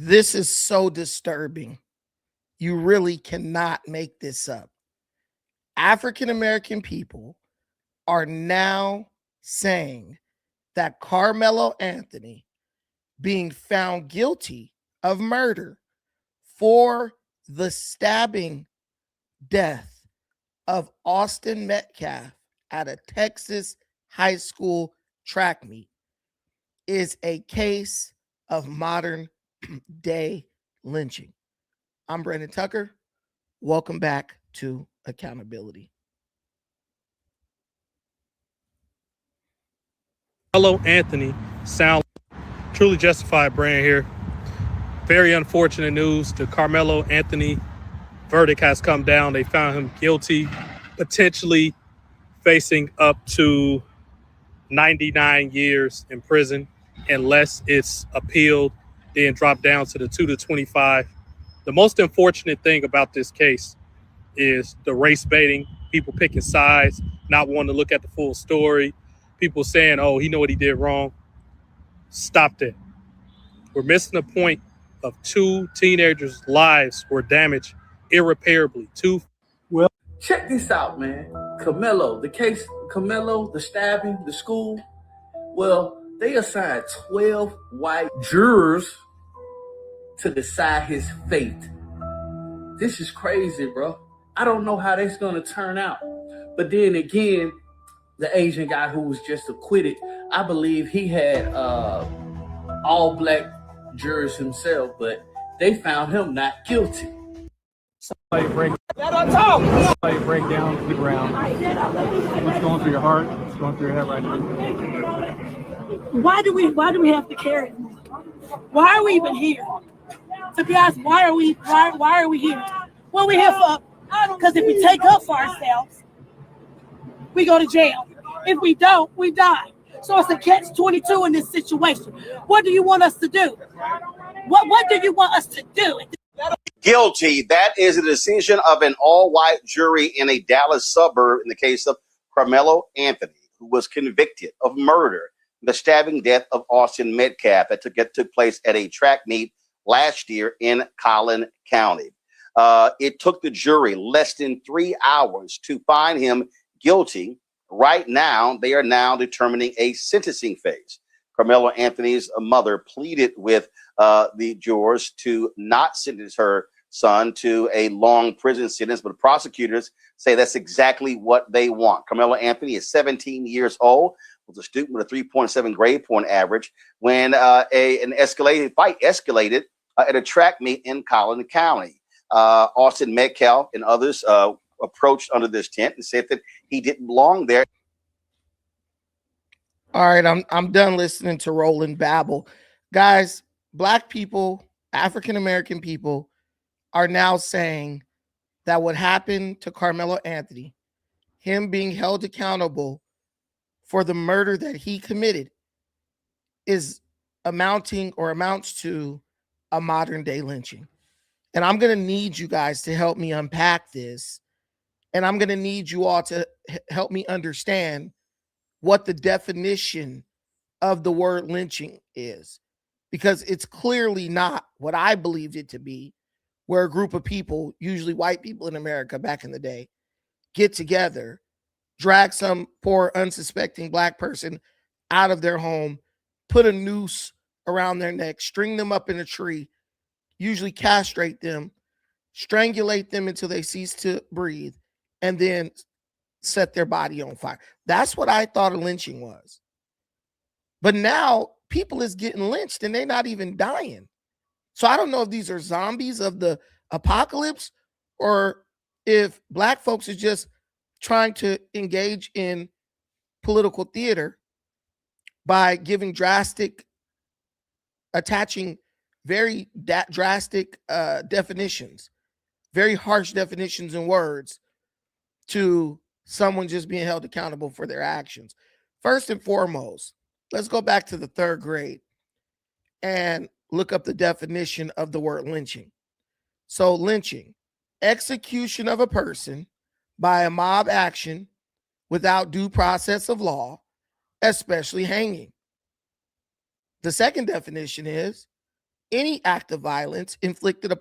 This is so disturbing. You really cannot make this up. African American people are now saying that Carmelo Anthony being found guilty of murder for the stabbing death of Austin Metcalf at a Texas high school track meet is a case of modern day lynching. I'm Brandon Tucker. Welcome back to Accountability. Carmelo Anthony sound truly justified brand here. Very unfortunate news. The Carmelo Anthony verdict has come down. They found him guilty, potentially facing up to 99 years in prison unless it's appealed, then dropped down to the 2 to 25. The most unfortunate thing about this case is the race baiting, people picking sides, not wanting to look at the full story, people saying, oh, he know what he did wrong. Stop that. We're missing the point of two teenagers' lives were damaged irreparably. Well, check this out, man. Karmelo, the case, Karmelo, the stabbing, the school. Well, they assigned 12 white jurors to decide his fate. This is crazy, bro. I don't know how that's going to turn out. But then again, the Asian guy who was just acquitted, I believe he had all black jurors himself, but they found him not guilty. Somebody break down to the ground. What's going through your heart? What's going through your head right now? Why do we have to carry it? Why are we even here? To be honest, why are we here? Well, we're here for, because if we take up for ourselves, we go to jail. If we don't, we die. So it's a catch-22 in this situation. What do you want us to do? What do you want us to do? Guilty. That is a decision of an all-white jury in a Dallas suburb in the case of Karmelo Anthony, who was convicted of murder, the stabbing death of Austin Metcalf that took place at a track meet last year in Collin County. It took the jury less than 3 hours to find him guilty. Right now, they are now determining a sentencing phase. Carmelo Anthony's mother pleaded with the jurors to not sentence her son to a long prison sentence, but prosecutors say that's exactly what they want. Carmelo Anthony is 17 years old, was a student with a 3.7 grade point average when an escalated fight escalated at a track meet in Collin County. Austin Metcalf and others approached under this tent and said that he didn't belong there. All right, I'm done listening to Roland babble. Guys, black people, African American people are now saying that what happened to Carmelo Anthony, him being held accountable for the murder that he committed, is amounts to a modern day lynching. And I'm going to need you guys to help me unpack this. And I'm going to need you all to help me understand what the definition of the word lynching is, because it's clearly not what I believed it to be, where a group of people, usually white people in America back in the day, get together, drag some poor unsuspecting black person out of their home, put a noose around their neck, string them up in a tree, usually castrate them, strangulate them until they cease to breathe, and then set their body on fire. That's what I thought a lynching was. But now people is getting lynched and they're not even dying. So I don't know if these are zombies of the apocalypse or if black folks are just trying to engage in political theater by giving attaching very drastic definitions, very harsh definitions and words to someone just being held accountable for their actions. First and foremost, let's go back to the third grade and look up the definition of the word lynching. So lynching, execution of a person by a mob action without due process of law, especially hanging. The second definition is any act of violence inflicted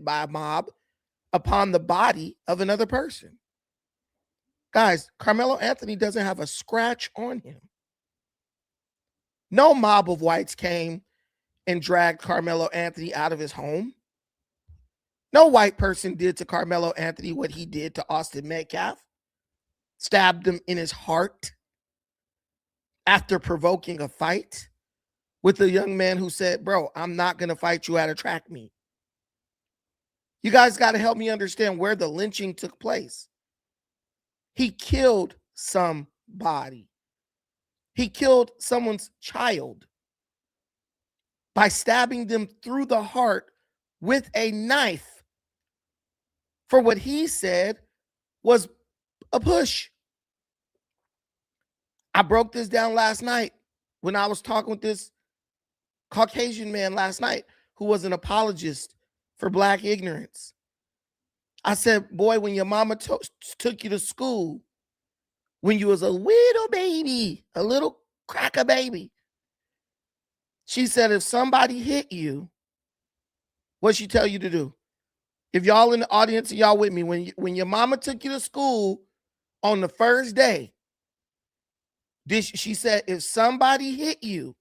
by a mob upon the body of another person. Guys, Karmelo Anthony doesn't have a scratch on him. No mob of whites came and dragged Karmelo Anthony out of his home. No white person did to Karmelo Anthony what he did to Austin Metcalf, stabbed him in his heart after provoking a fight with a young man who said, bro, I'm not going to fight you at a track meet. You guys got to help me understand where the lynching took place. He killed somebody. He killed someone's child by stabbing them through the heart with a knife for what he said was a push. I broke this down last night when I was talking with this Caucasian man last night who was an apologist for black ignorance. I said, boy, when your mama took you to school, when you was a little baby, a little cracker baby, she said, if somebody hit you, what'd she tell you to do? If y'all in the audience, y'all with me, when your mama took you to school on the first day, she said, if somebody hit you,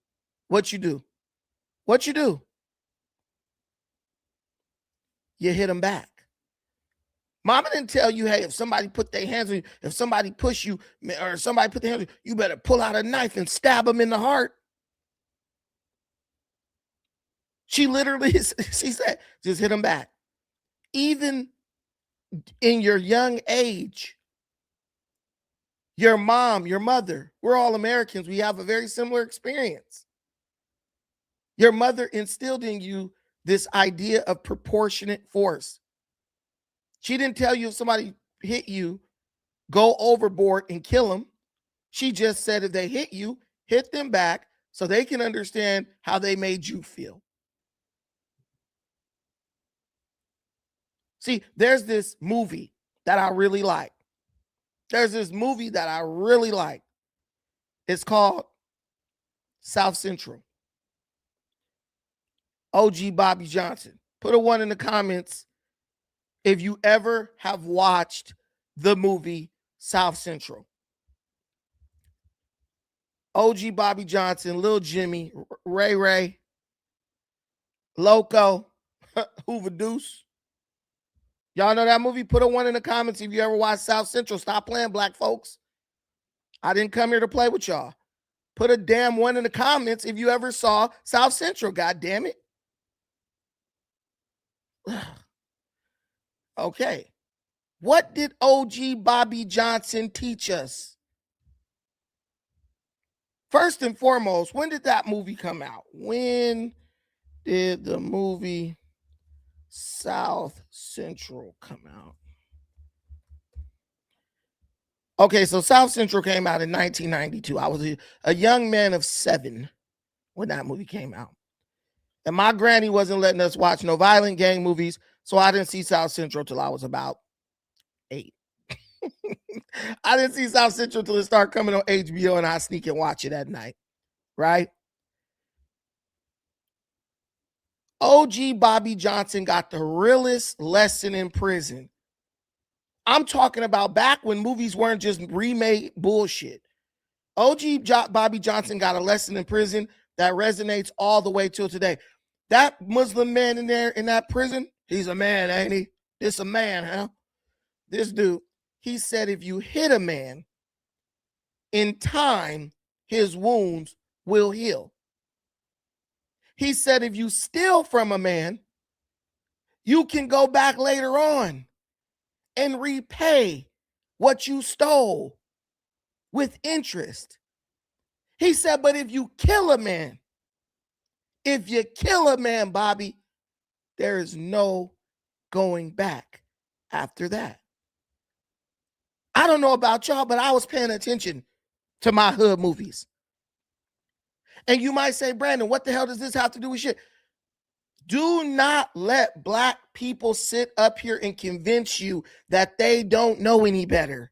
what you do? What you do? You hit them back. Mama didn't tell you, hey, if somebody put their hands on you, if somebody push you, or somebody put their hands on you, you better pull out a knife and stab them in the heart. She literally, she said, just hit them back. Even in your young age, your mom, your mother, we're all Americans. We have a very similar experience. Your mother instilled in you this idea of proportionate force. She didn't tell you if somebody hit you, go overboard and kill them. She just said if they hit you, hit them back so they can understand how they made you feel. See, there's this movie that I really like. It's called South Central. OG Bobby Johnson. Put a 1 in the comments if you ever have watched the movie South Central. OG Bobby Johnson, Lil Jimmy, Ray Ray, Loco, Hoover Deuce. Y'all know that movie? Put a 1 in the comments if you ever watched South Central. Stop playing, black folks. I didn't come here to play with y'all. Put a damn 1 in the comments if you ever saw South Central, god damn it. Okay. What did OG Bobby Johnson teach us? First and foremost, when did that movie come out? When did the movie South Central come out? Okay, so South Central came out in 1992. I was a young man of 7 when that movie came out. And my granny wasn't letting us watch no violent gang movies, so I didn't see South Central till I was about 8. I didn't see South Central till it started coming on HBO and I sneak and watch it at night, right? OG Bobby Johnson got the realest lesson in prison. I'm talking about back when movies weren't just remade bullshit. OG Bobby Johnson got a lesson in prison that resonates all the way till today. That Muslim man in there in that prison, he's a man, ain't he? This a man, huh? This dude, he said if you hit a man, in time, his wounds will heal. He said if you steal from a man, you can go back later on and repay what you stole with interest. He said, but if you kill a man, Bobby, there is no going back after that. I don't know about y'all, but I was paying attention to my hood movies. And you might say, Brandon, what the hell does this have to do with shit? Do not let black people sit up here and convince you that they don't know any better.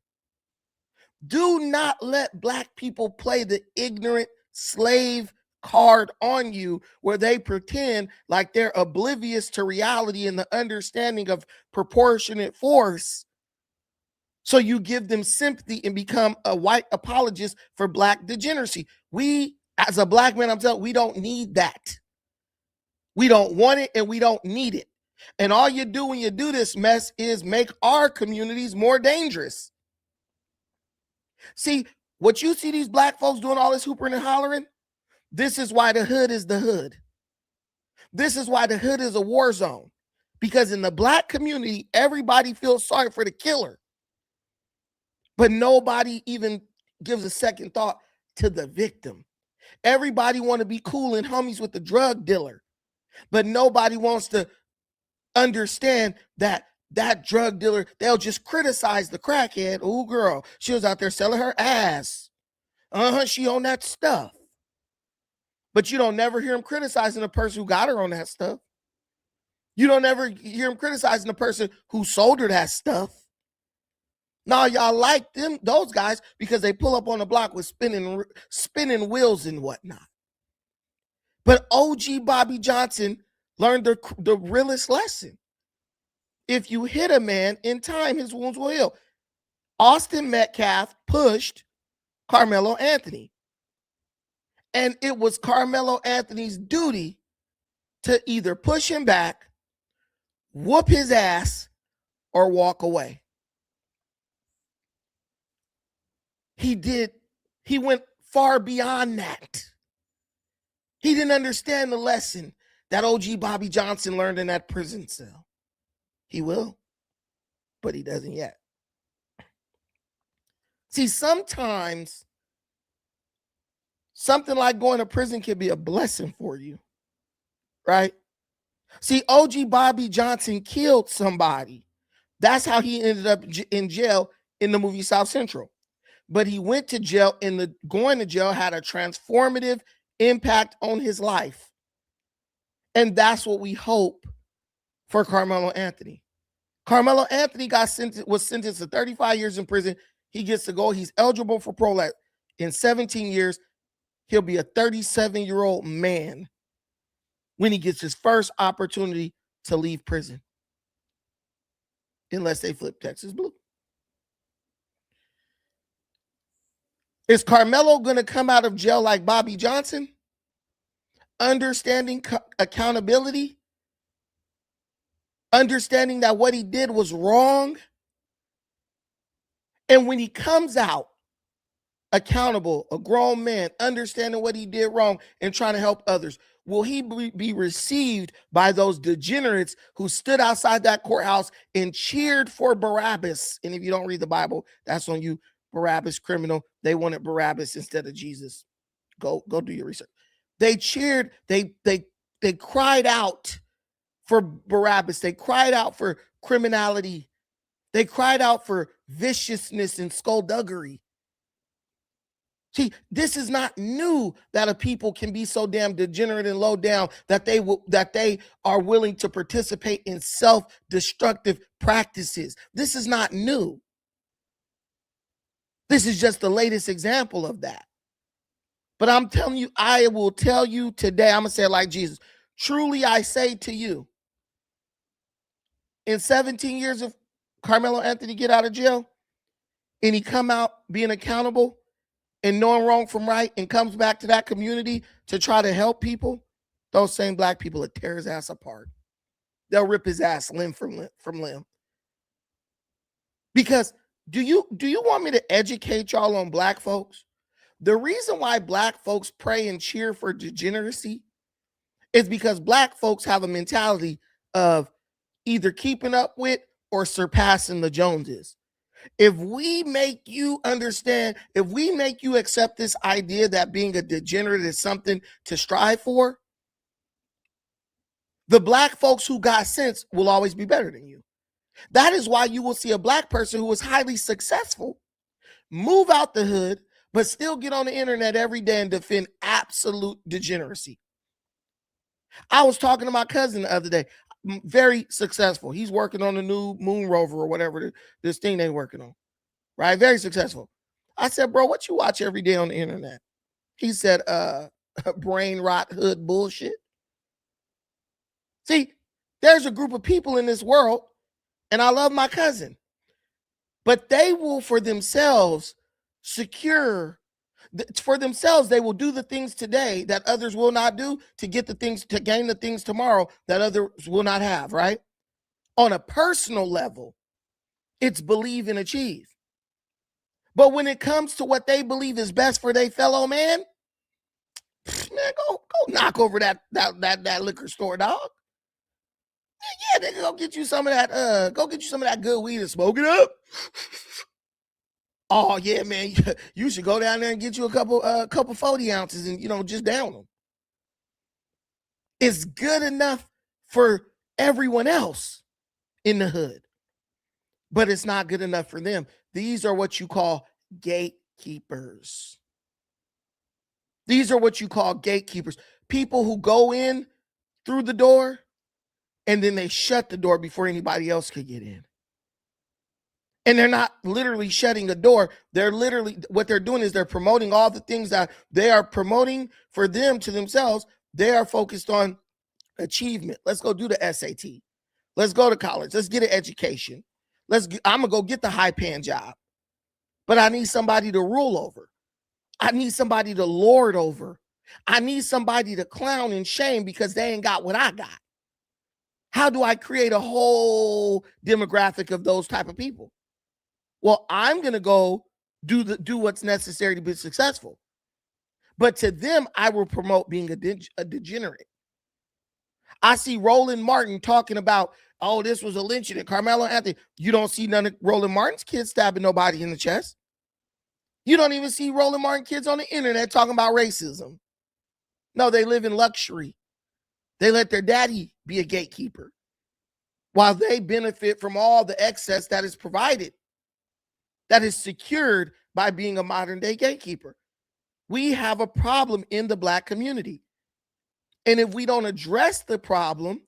Do not let black people play the ignorant slave card on you where they pretend like they're oblivious to reality and the understanding of proportionate force. So you give them sympathy and become a white apologist for black degeneracy. We, as a black man, I'm telling you, we don't need that. We don't want it and we don't need it. And all you do when you do this mess is make our communities more dangerous. See, what you see these black folks doing all this hoopering and hollering, this is why the hood is the hood. This is why the hood is a war zone. Because in the black community, everybody feels sorry for the killer. But nobody even gives a second thought to the victim. Everybody want to be cool and homies with the drug dealer. But nobody wants to understand that drug dealer, they'll just criticize the crackhead. Oh, girl, she was out there selling her ass. She on that stuff. But you don't never hear him criticizing the person who got her on that stuff. You don't ever hear him criticizing the person who sold her that stuff. Now y'all like those guys because they pull up on the block with spinning wheels and whatnot. But OG Bobby Johnson learned the realest lesson. If you hit a man in time, his wounds will heal. Austin Metcalf pushed Karmelo Anthony. And it was Karmelo Anthony's duty to either push him back, whoop his ass, or walk away. He went far beyond that. He didn't understand the lesson that OG Bobby Johnson learned in that prison cell. He will, but he doesn't yet. See, sometimes something like going to prison can be a blessing for you, right? See, OG Bobby Johnson killed somebody. That's how he ended up in jail in the movie South Central. But he went to jail, and going to jail had a transformative impact on his life. And that's what we hope for Karmelo Anthony. Karmelo Anthony was sentenced to 35 years in prison. He gets to go. He's eligible for parole. In 17 years, he'll be a 37-year-old man when he gets his first opportunity to leave prison. Unless they flip Texas blue. Is Karmelo going to come out of jail like Bobby Johnson? Understanding accountability? Understanding that what he did was wrong? And when he comes out accountable, a grown man, understanding what he did wrong and trying to help others, will he be received by those degenerates who stood outside that courthouse and cheered for Barabbas? And if you don't read the Bible, that's on you. Barabbas, criminal. They wanted Barabbas instead of Jesus. Go do your research. They cheered. They cried out for Barabbas. They cried out for criminality. They cried out for viciousness and skullduggery. See, this is not new that a people can be so damn degenerate and low down that they are willing to participate in self-destructive practices. This is not new. This is just the latest example of that. But I'm telling you, I will tell you today, I'm going to say it like Jesus. Truly, I say to you, in 17 years of Karmelo Anthony get out of jail, and he come out being accountable and knowing wrong from right and comes back to that community to try to help people, those same black people will tear his ass apart. They'll rip his ass limb from limb. Because do you want me to educate y'all on black folks? The reason why black folks pray and cheer for degeneracy is because black folks have a mentality of either keeping up with or surpassing the Joneses. If we make you understand, if we make you accept this idea that being a degenerate is something to strive for, the black folks who got sense will always be better than you. That is why you will see a black person who is highly successful move out the hood, but still get on the internet every day and defend absolute degeneracy. I was talking to my cousin the other day, very successful. He's working on a new moon rover or whatever this thing they're working on, right? Very successful. I said, bro, what you watch every day on the internet? He said, brain rot hood bullshit. See, there's a group of people in this world, and I love my cousin, but they will for themselves secure, for themselves, they will do the things today that others will not do to get the things, to gain the things tomorrow that others will not have, right? On a personal level, it's believe and achieve. But when it comes to what they believe is best for their fellow man, go knock over that liquor store, dog. Yeah, they go get you some of that. Go get you some of that good weed and smoke it up. Oh yeah, man, you should go down there and get you a couple 40 ounces and just down them. It's good enough for everyone else in the hood, but it's not good enough for them. These are what you call gatekeepers. These are what you call gatekeepers. People who go in through the door and then they shut the door before anybody else could get in. And they're not literally shutting the door. They're literally, what they're doing is they're promoting all the things that they are promoting for them to themselves. They are focused on achievement. Let's go do the SAT. Let's go to college. Let's get an education. I'm going to go get the high paying job. But I need somebody to rule over. I need somebody to lord over. I need somebody to clown and shame because they ain't got what I got. How do I create a whole demographic of those type of people? Well, I'm going to go do what's necessary to be successful. But to them, I will promote being a degenerate. I see Roland Martin talking about, oh, this was a lynching at Karmelo Anthony. You don't see none of Roland Martin's kids stabbing nobody in the chest. You don't even see Roland Martin kids on the internet talking about racism. No, they live in luxury. They let their daddy be a gatekeeper while they benefit from all the excess that is provided, that is secured by being a modern day gatekeeper. We have a problem in the Black community. And if we don't address the problem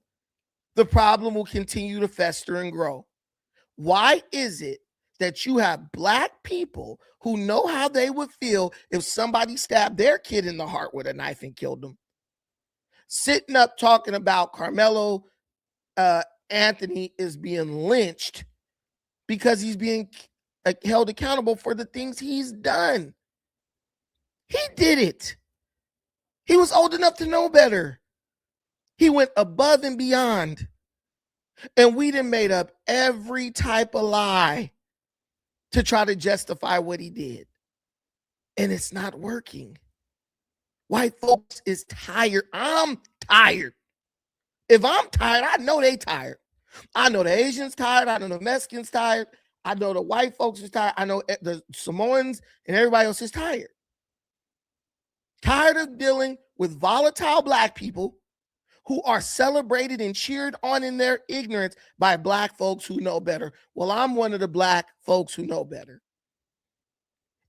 will continue to fester and grow. Why is it that you have Black people who know how they would feel if somebody stabbed their kid in the heart with a knife and killed them, sitting up talking about Karmelo Anthony is being lynched because he's being held accountable for the things he's done? He did it. He was old enough to know better. He went above and beyond. And we done made up every type of lie to try to justify what he did. And it's not working. White folks is tired. I'm tired. If I'm tired, I know they tired. I know the Asians tired. I know the Mexicans tired. I know the white folks is tired. I know the Samoans and everybody else is tired. Tired of dealing with volatile Black people who are celebrated and cheered on in their ignorance by Black folks who know better. Well, I'm one of the Black folks who know better.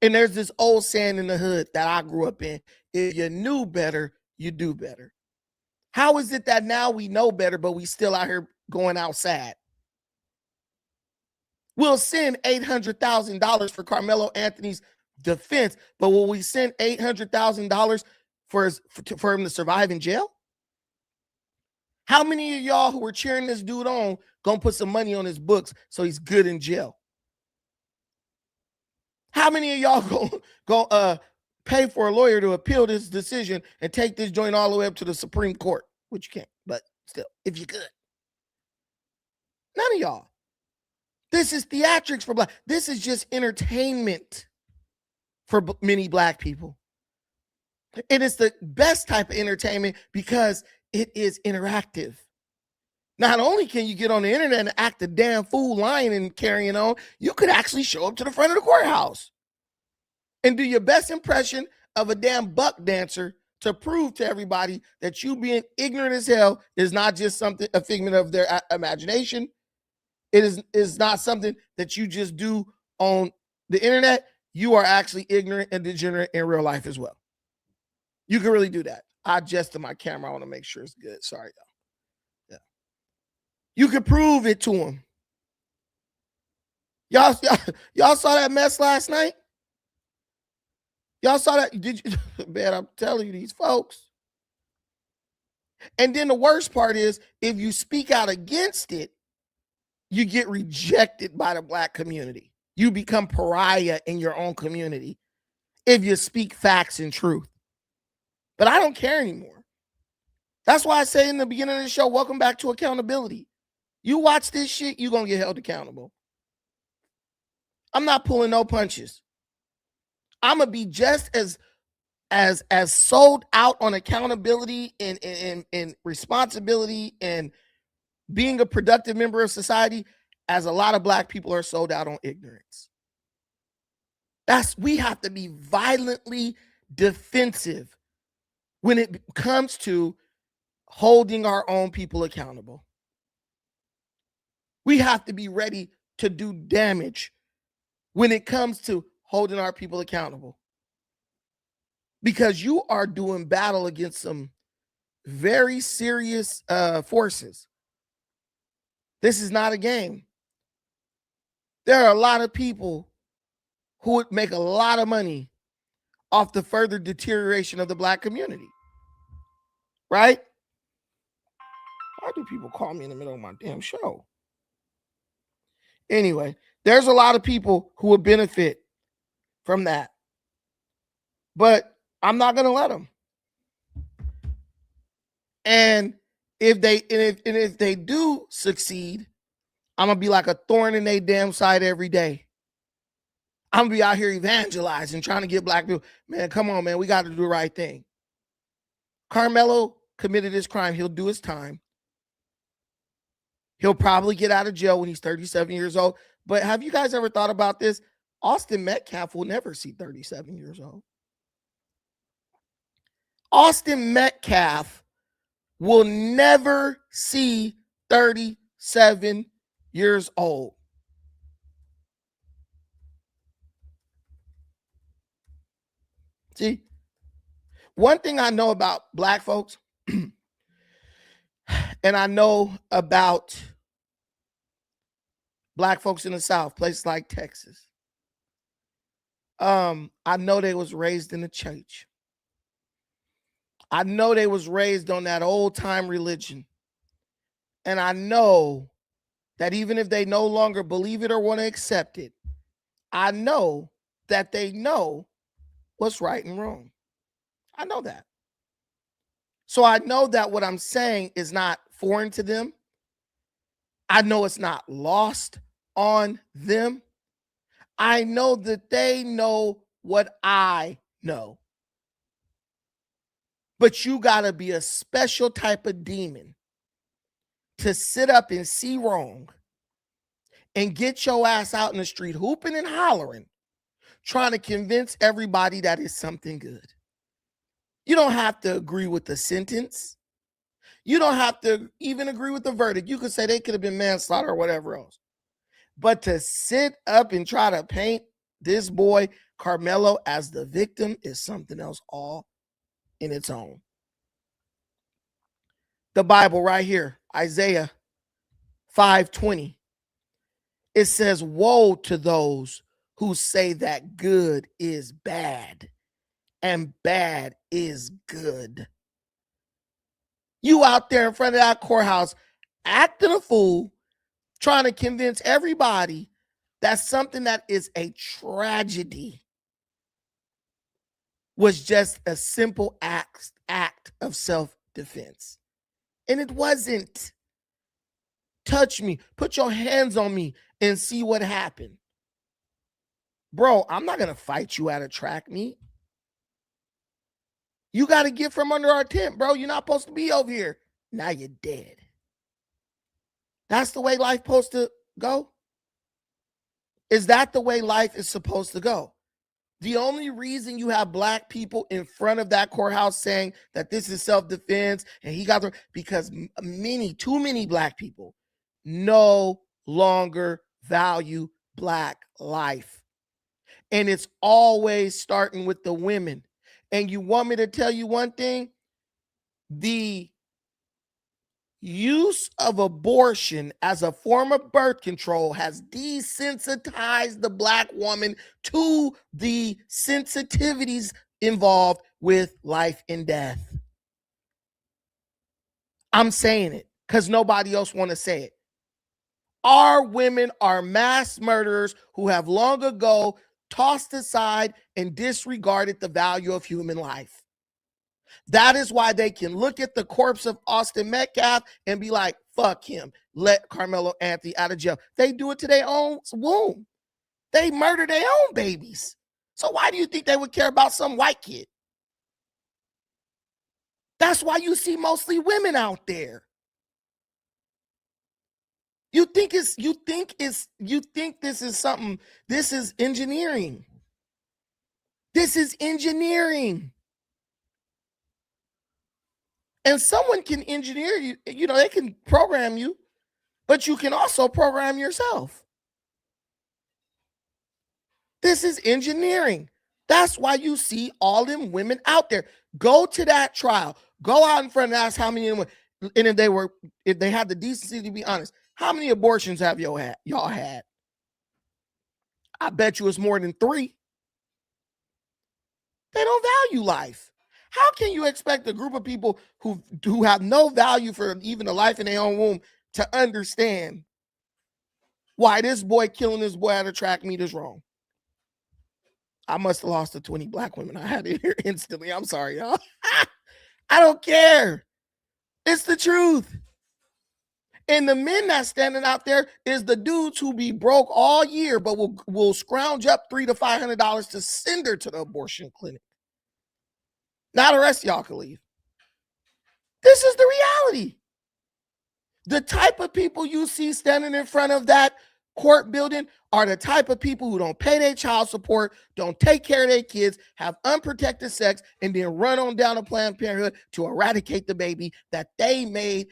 And there's this old saying in the hood that I grew up in: if you knew better, you do better. How is it that now we know better, but we still out here going out sad? We'll send $800,000 for Karmelo Anthony's defense, but will we send $800,000 for him to survive in jail? How many of y'all who were cheering this dude on gonna put some money on his books so he's good in jail? How many of y'all go pay for a lawyer to appeal this decision and take this joint all the way up to the Supreme Court? Which you can't, but still, if you could. None of y'all. This is theatrics for Black. This is just entertainment for many Black people. And it's the best type of entertainment because it is interactive. Not only can you get on the internet and act a damn fool lying and carrying on, you could actually show up to the front of the courthouse and do your best impression of a damn buck dancer to prove to everybody that you being ignorant as hell is not just something, a figment of their imagination. It is not something that you just do on the internet. You are actually ignorant and degenerate in real life as well. You can really do that. I adjusted my camera. I want to make sure it's good. Sorry, y'all. Yeah. You can prove it to them. Y'all saw that mess last night? Y'all saw that? Did you? Man, I'm telling you, these folks. And then the worst part is, if you speak out against it, you get rejected by the black community. You become pariah in your own community if you speak facts and truth. But I don't care anymore. That's why I say in the beginning of the show, welcome back to accountability. You watch this shit, you're going to get held accountable. I'm not pulling no punches. I'm going to be just as sold out on accountability and responsibility and being a productive member of society as a lot of black people are sold out on ignorance. We have to be violently defensive when it comes to holding our own people accountable. We have to be ready to do damage when it comes to holding our people accountable. Because you are doing battle against some very serious forces. This is not a game. There are a lot of people who would make a lot of money off the further deterioration of the black community. Right? Why do people call me in the middle of my damn show? Anyway, there's a lot of people who would benefit from that. But I'm not going to let them. And if they do succeed, I'm going to be like a thorn in their damn side every day. I'm going to be out here evangelizing, trying to get black people. Man, come on, man. We got to do the right thing. Karmelo committed his crime. He'll do his time. He'll probably get out of jail when he's 37 years old. But have you guys ever thought about this? Austin Metcalf will never see 37 years old. Austin Metcalf will never see 37 years old. See, one thing I know about black folks, and I know about black folks in the South, places like Texas. I know they was raised in the church. I know they was raised on that old time religion. And I know that even if they no longer believe it or want to accept it, I know that they know what's right and wrong. I know that. So I know that what I'm saying is not foreign to them. I know it's not lost on them. I know that they know what I know. But you got to be a special type of demon to sit up and see wrong and get your ass out in the street hooping and hollering, trying to convince everybody that it's something good. You don't have to agree with the sentence. You don't have to even agree with the verdict. You could say they could have been manslaughter or whatever else. But to sit up and try to paint this boy, Karmelo, as the victim is something else all in its own. The Bible right here, Isaiah 5:20. It says, woe to those who say that good is bad and bad is good. You out there in front of that courthouse acting a fool, trying to convince everybody that something that is a tragedy was just a simple act of self-defense. And it wasn't. Touch me, put your hands on me and see what happened. Bro, I'm not going to fight you at a track meet. You got to get from under our tent, bro. You're not supposed to be over here. Now you're dead. That's the way life supposed to go? Is that the way life is supposed to go? The only reason you have black people in front of that courthouse saying that this is self-defense and he got because too many black people no longer value black life. And it's always starting with the women. And you want me to tell you one thing? The use of abortion as a form of birth control has desensitized the Black woman to the sensitivities involved with life and death. I'm saying it because nobody else want to say it. Our women are mass murderers who have long ago tossed aside and disregarded the value of human life. That is why they can look at the corpse of Austin Metcalf and be like, fuck him, let Karmelo Anthony out of jail. They do it to their own womb. They murder their own babies. So why do you think they would care about some white kid? That's why you see mostly women out there. You think this is something, this is engineering. This is engineering. And someone can engineer you, they can program you, but you can also program yourself. This is engineering. That's why you see all them women out there. Go to that trial. Go out in front and ask how many, and if they had the decency to be honest, how many abortions have y'all had? I bet you it's more than 3. They don't value life. How can you expect a group of people who have no value for even the life in their own womb to understand why this boy killing this boy at a track meet is wrong? I must have lost the 20 Black women I had in here instantly. I'm sorry, y'all. I don't care. It's the truth. And the men that's standing out there is the dudes who be broke all year, but will scrounge up $300 to $500 to send her to the abortion clinic. Now the rest of y'all can leave. This is the reality. The type of people you see standing in front of that court building are the type of people who don't pay their child support, don't take care of their kids, have unprotected sex, and then run on down to Planned Parenthood to eradicate the baby that they made,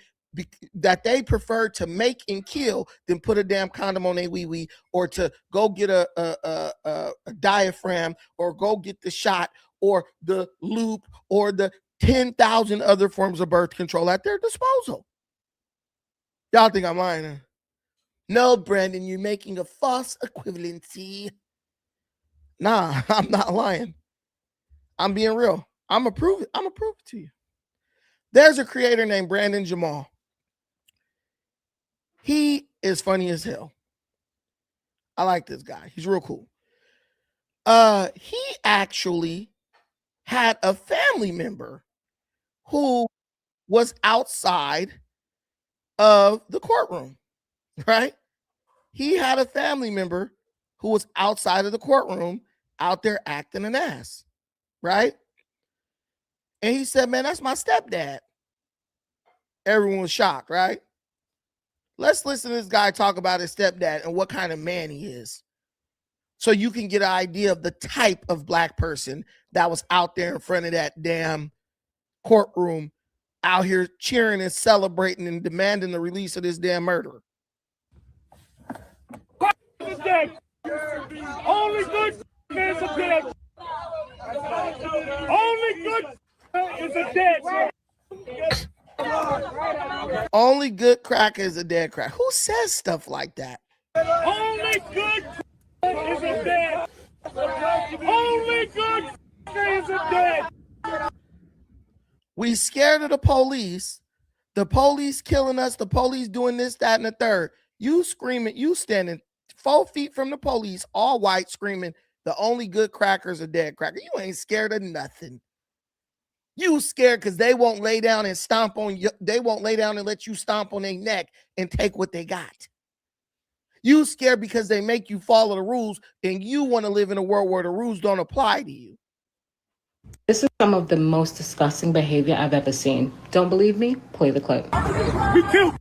that they prefer to make and kill than put a damn condom on their wee-wee, or to go get a diaphragm, or go get the shot, or the loop, or the 10,000 other forms of birth control at their disposal. Y'all think I'm lying, huh? No, Brandon, you're making a false equivalency. Nah, I'm not lying. I'm being real. I'm gonna prove it to you. There's a creator named Brandon Jamal. He is funny as hell. I like this guy. He's real cool. He actually had a family member who was outside of the courtroom, right? He had a family member who was outside of the courtroom, out there acting an ass, right? And he said, man, that's my stepdad. Everyone was shocked, right? Let's listen to this guy talk about his stepdad and what kind of man he is, so you can get an idea of the type of Black person that was out there in front of that damn courtroom, out here cheering and celebrating and demanding the release of this damn murderer. Only good is a dead. Only good is a dead. Only good cracker is a dead crack. Who says stuff like that? Only good is a dead. Only good is a dead. We scared of the police. The police killing us. The police doing this, that, and the third. You screaming, you standing 4 feet from the police, all white, screaming, the only good cracker is a dead cracker. You ain't scared of nothing. You scared because they won't lay down and stomp on you. They won't lay down and let you stomp on their neck and take what they got. You scared because they make you follow the rules, and you want to live in a world where the rules don't apply to you. This is some of the most disgusting behavior I've ever seen. Don't believe me? Play the clip. We kill.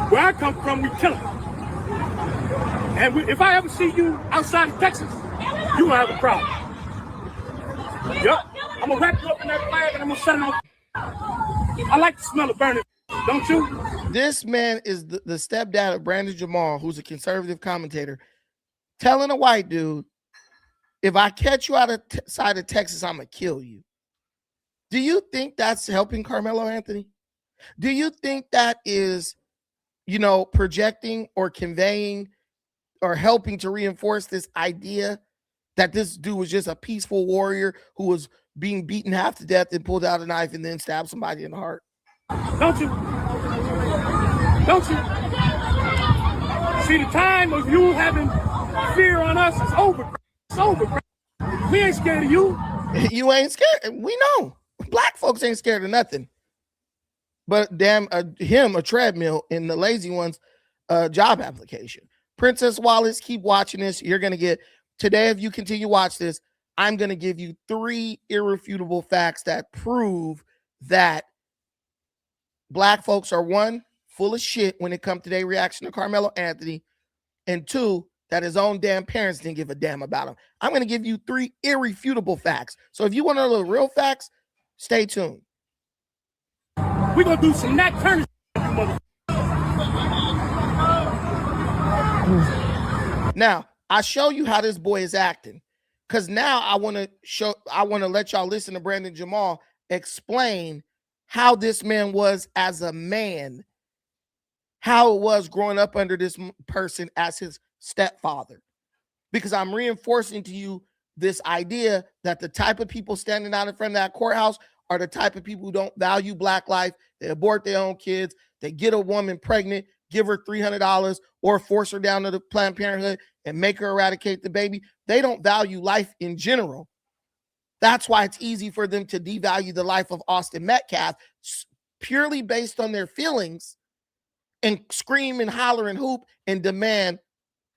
Where I come from, we kill them. And if I ever see you outside of Texas, you gonna have a problem. Yup. I'm gonna wrap you up in that flag and I'm gonna set it on. I like the smell of burning, don't you? This man is the stepdad of Brandon Jamal, who's a conservative commentator, telling a white dude, if I catch you outside of Texas, I'm gonna kill you. Do you think that's helping Karmelo Anthony? Do you think that is, projecting or conveying or helping to reinforce this idea that this dude was just a peaceful warrior who was being beaten half to death and pulled out a knife and then stabbed somebody in the heart? Don't you? Don't you? See, the time of you having fear on us is over. It's over. We ain't scared of you. You ain't scared. We know. Black folks ain't scared of nothing. But damn, a treadmill in the lazy one's job application. Princess Wallace, keep watching this. You're going to get, today, if you continue to watch this, I'm going to give you 3 irrefutable facts that prove that Black folks are, 1, full of shit when it comes to their reaction to Karmelo Anthony, and 2, that his own damn parents didn't give a damn about him. I'm going to give you 3 irrefutable facts. So if you want to know the real facts, stay tuned. We're going to do some Nat Turner. Now, I show you how this boy is acting, because now I want to let y'all listen to Brandon Jamal explain how this man was as a man, how it was growing up under this person as his stepfather. Because I'm reinforcing to you this idea that the type of people standing out in front of that courthouse are the type of people who don't value Black life. They abort their own kids. They get a woman pregnant, give her $300 or force her down to the Planned Parenthood and make her eradicate the baby. They don't value life in general. That's why it's easy for them to devalue the life of Austin Metcalf purely based on their feelings and scream and holler and hoop and demand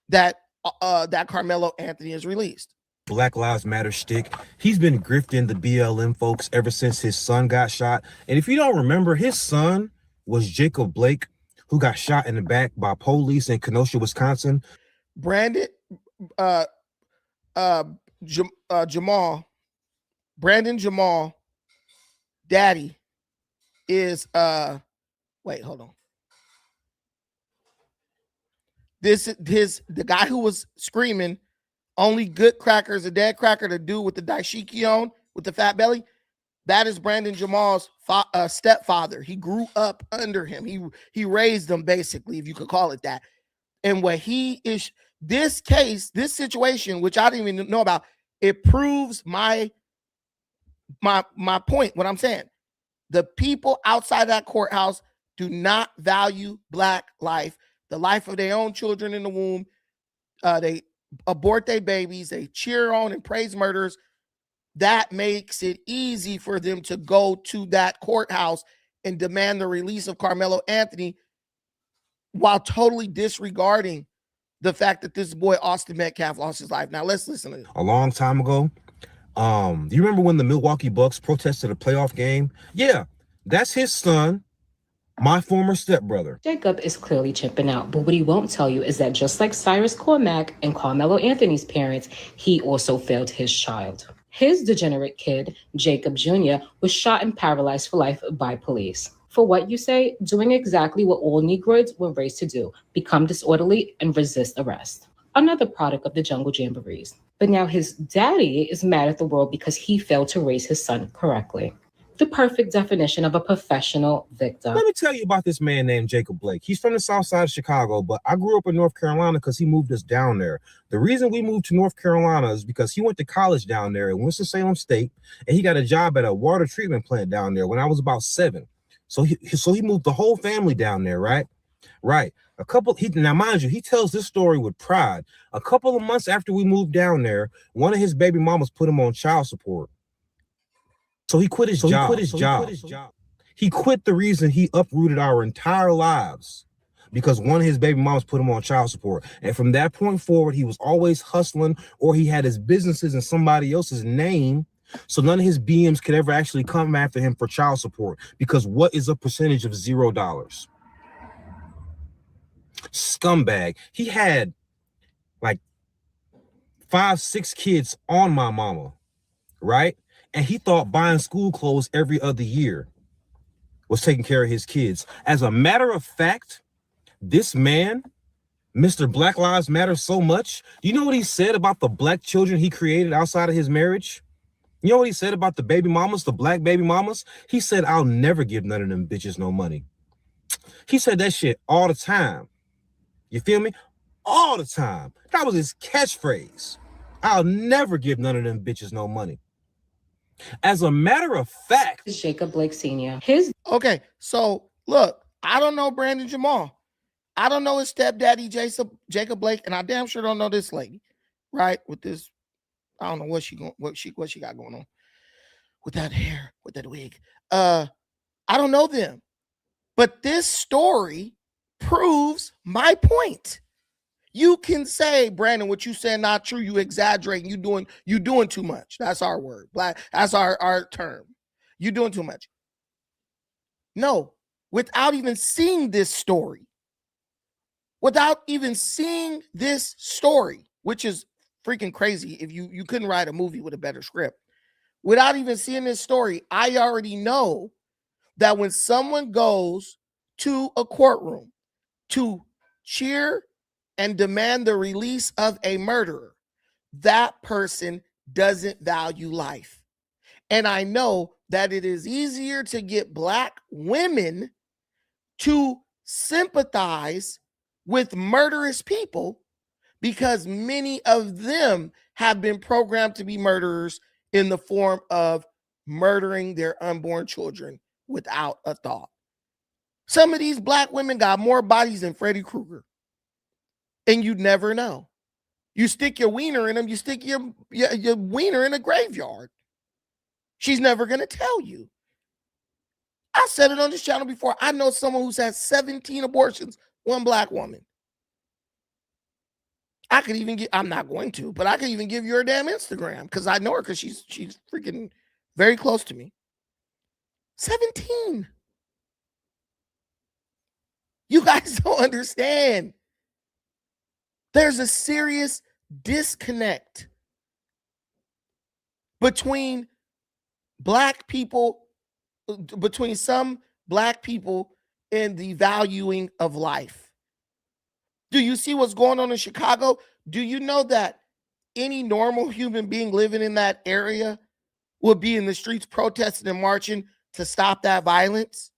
that Karmelo Anthony is released. Black Lives Matter shtick. He's been grifting the BLM folks ever since his son got shot. And if you don't remember, his son was Jacob Blake, who got shot in the back by police in Kenosha, Wisconsin. Brandon Jamal daddy is wait, hold on. The guy who was screaming only good crackers, a dead cracker, the dude with the dashiki on with the fat belly, that is Brandon Jamal's stepfather. He grew up under him. He raised them, basically, if you could call it that. And what he is, this case, this situation, which I didn't even know about, it proves my point, what I'm saying. The people outside that courthouse do not value Black life, the life of their own children in the womb. They abort their babies. They cheer on and praise murderers. That makes it easy for them to go to that courthouse and demand the release of Karmelo Anthony while totally disregarding the fact that this boy Austin Metcalf lost his life. Now let's listen to this. A long time ago, do you remember when the Milwaukee Bucks protested a playoff game? Yeah, that's his son, my former stepbrother. Jacob is clearly chipping out, but what he won't tell you is that just like Cyrus Cormack and Karmelo Anthony's parents, he also failed his child. His degenerate kid, Jacob Jr., was shot and paralyzed for life by police. For what, you say? Doing exactly what all Negroids were raised to do, become disorderly and resist arrest. Another product of the jungle jamborees. But now his daddy is mad at the world because he failed to raise his son correctly. The perfect definition of a professional victim. Let me tell you about this man named Jacob Blake. He's from the south side of Chicago, but I grew up in North Carolina because he moved us down there. The reason we moved to North Carolina is because he went to college down there in Winston-Salem State, and he got a job at a water treatment plant down there when I was about 7. So he moved the whole family down there, right? Right. Now, mind you, he tells this story with pride. A couple of months after we moved down there, one of his baby mamas put him on child support. So he quit his job. He quit the reason he uprooted our entire lives, because one of his baby mamas put him on child support. And from that point forward, he was always hustling, or he had his businesses in somebody else's name. So none of his BMs could ever actually come after him for child support, because what is a percentage of $0? Scumbag. He had like 5-6 kids on my mama, right? And he thought buying school clothes every other year was taking care of his kids. As a matter of fact, this man, Mr. Black Lives Matter so much, you know what he said about the Black children he created outside of his marriage? You know what he said about the baby mamas, the black baby mamas? He said, I'll never give none of them bitches no money. He said that shit all the time. You feel me? All the time. That was his catchphrase. I'll never give none of them bitches no money. As a matter of fact, Jacob Blake Sr. Okay, so look, I don't know Brandon Jamal. I don't know his stepdaddy, Jacob Blake, and I damn sure don't know this lady, right? With this, I don't know what she got going on with that hair, with that wig. I don't know them, but this story proves my point. You can say, Brandon, what you said not true. You exaggerating. You doing too much. That's our word. That's our term. You doing too much. No, without even seeing this story, which is freaking crazy. If you couldn't write a movie with a better script, without even seeing this story, I already know that when someone goes to a courtroom to cheer and demand the release of a murderer, that person doesn't value life. And I know that it is easier to get black women to sympathize with murderous people because many of them have been programmed to be murderers in the form of murdering their unborn children without a thought. Some of these black women got more bodies than Freddy Krueger. And you never know. You stick your wiener in them, you stick your wiener in a graveyard. She's never going to tell you. I said it on this channel before. I know someone who's had 17 abortions, one black woman. I could even I'm not going to, but I could even give you her damn Instagram because I know her because she's freaking very close to me. 17. You guys don't understand. There's a serious disconnect between black people, between some black people and the valuing of life. Do you see what's going on in Chicago? Do you know that any normal human being living in that area would be in the streets protesting and marching to stop that violence?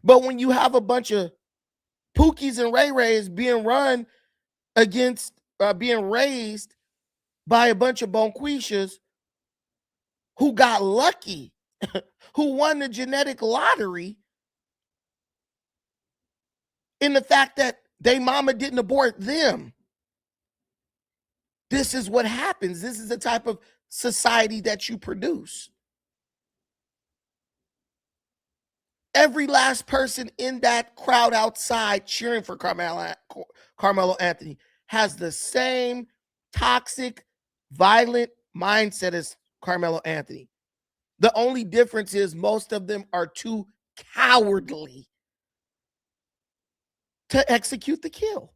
But when you have a bunch of Pookies and Ray Rays being run against, being raised by a bunch of Bonquishas who got lucky, who won the genetic lottery in the fact that they mama didn't abort them. This is what happens. This is the type of society that you produce. Every last person in that crowd outside cheering for Karmelo Anthony has the same toxic, violent mindset as Karmelo Anthony. The only difference is most of them are too cowardly to execute the kill.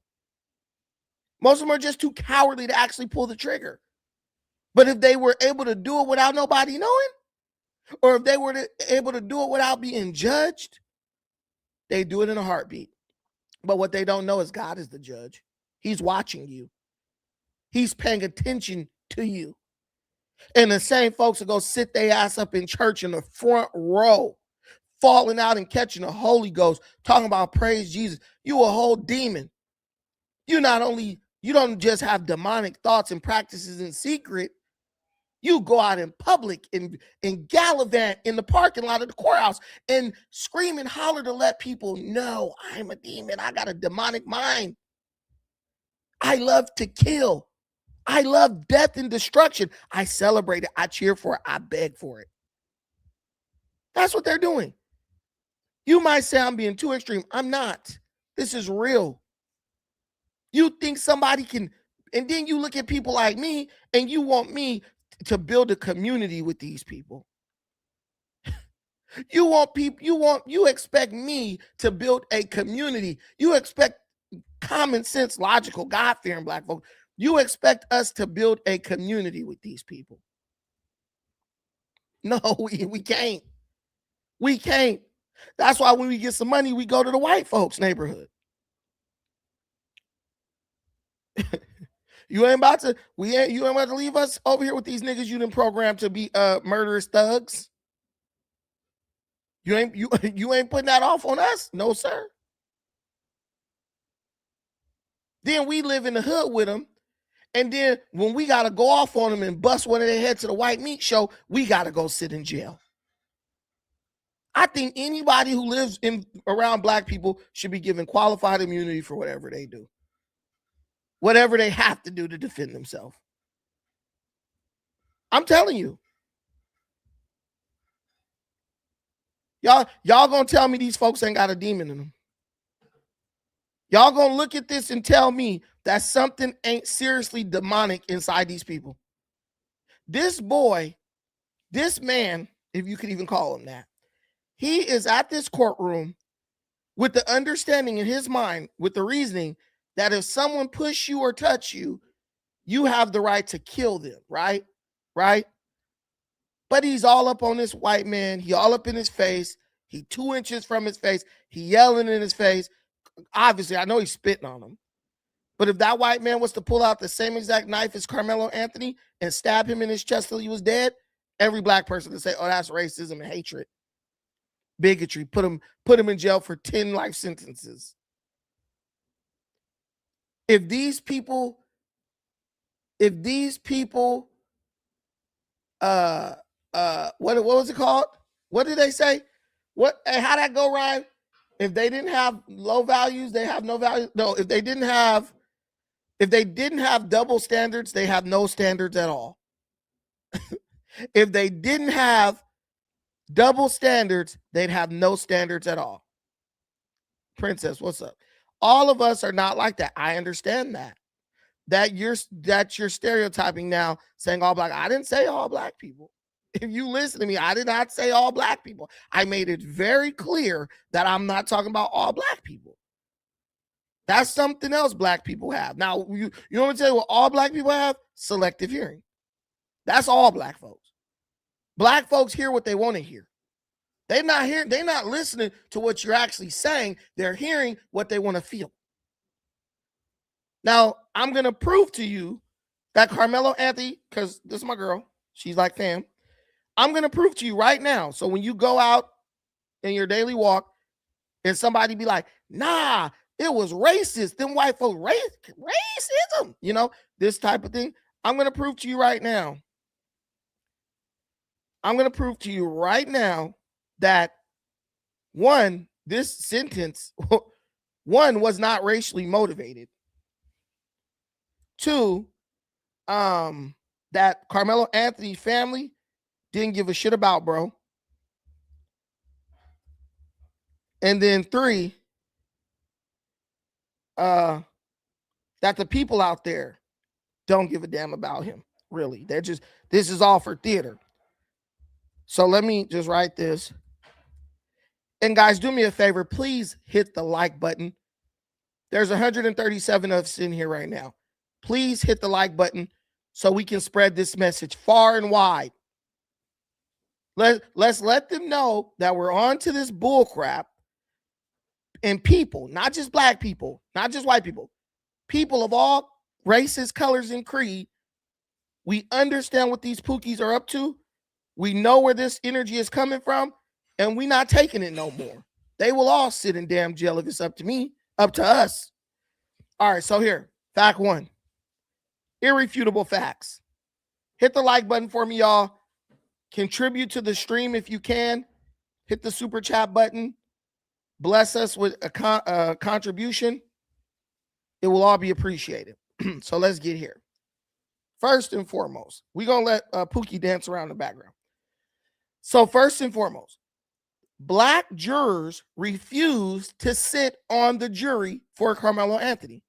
Most of them are just too cowardly to actually pull the trigger. But if they were able to do it without nobody knowing, or if they were able to do it without being judged, they do it in a heartbeat. But what they don't know is God is the judge. He's watching you. He's paying attention to you. And the same folks will go sit their ass up in church in the front row, falling out and catching the Holy Ghost, talking about praise Jesus. You a whole demon. You don't just have demonic thoughts and practices in secret. You go out in public and gallivant in the parking lot of the courthouse and scream and holler to let people know I'm a demon. I got a demonic mind. I love to kill. I love death and destruction. I celebrate it. I cheer for it. I beg for it. That's what they're doing. You might say I'm being too extreme. I'm not. This is real. You think somebody can, and then you look at people like me and you want me to build a community with these people. You expect me to build a community. You expect common sense, logical, God-fearing black folks. You expect us to build a community with these people. No, we can't. We can't. That's why when we get some money, we go to the white folks' neighborhood. You ain't about to leave us over here with these niggas you done programmed to be murderous thugs. You ain't putting that off on us, no sir. Then we live in the hood with them, and then when we gotta go off on them and bust one of their heads to the white meat show, we gotta go sit in jail. I think anybody who lives around black people should be given qualified immunity for whatever they do. Whatever they have to do to defend themselves. I'm telling you. Y'all gonna tell me these folks ain't got a demon in them. Y'all gonna look at this and tell me that something ain't seriously demonic inside these people. This boy, this man, if you could even call him that, he is at this courtroom with the understanding in his mind, with the reasoning that if someone push you or touch you, you have the right to kill them, right? Right? But he's all up on this white man. He all up in his face. He 2 inches from his face. He yelling in his face. Obviously, I know he's spitting on him. But if that white man was to pull out the same exact knife as Karmelo Anthony and stab him in his chest till he was dead, every black person could say, oh, that's racism and hatred. Bigotry. Put him in jail for 10 life sentences. If these people, what was it called? What did they say? How'd that go, Ryan? If they didn't have low values, they have no value. No, if they didn't have double standards, they have no standards at all. If they didn't have double standards, they'd have no standards at all. Princess, what's up? All of us are not like that. I understand that. That you're stereotyping now, saying all black. I didn't say all black people. If you listen to me, I did not say all black people. I made it very clear that I'm not talking about all black people. That's something else black people have. Now, you know what I'm saying? What all black people have? Selective hearing. That's all black folks. Black folks hear what they want to hear. They're not listening to what you're actually saying. They're hearing what they want to feel. Now, I'm going to prove to you that Karmelo Anthony, because this is my girl, she's like fam, I'm going to prove to you right now. So when you go out in your daily walk and somebody be like, nah, it was racist, them white folks, racism, you know, this type of thing. I'm going to prove to you right now. I'm going to prove to you right now that this sentence, was not racially motivated. 2, that Karmelo Anthony's family didn't give a shit about, bro. And then 3, that the people out there don't give a damn about him. Really. This is all for theater. So let me just write this. And guys, do me a favor. Please hit the like button. There's 137 of us in here right now. Please hit the like button so we can spread this message far and wide. Let's let them know that we're on to this bull crap. And people, not just black people, not just white people, people of all races, colors, and creed, we understand what these pookies are up to. We know where this energy is coming from, and we're not taking it no more. They will all sit in damn jail if it's up to me, up to us. All right, so here, fact 1. Irrefutable facts. Hit the like button for me, y'all. Contribute to the stream if you can. Hit the super chat button. Bless us with a contribution. It will all be appreciated. So let's get here. First and foremost, we're going to let Pookie dance around in the background. So first and foremost, black jurors refused to sit on the jury for Karmelo Anthony.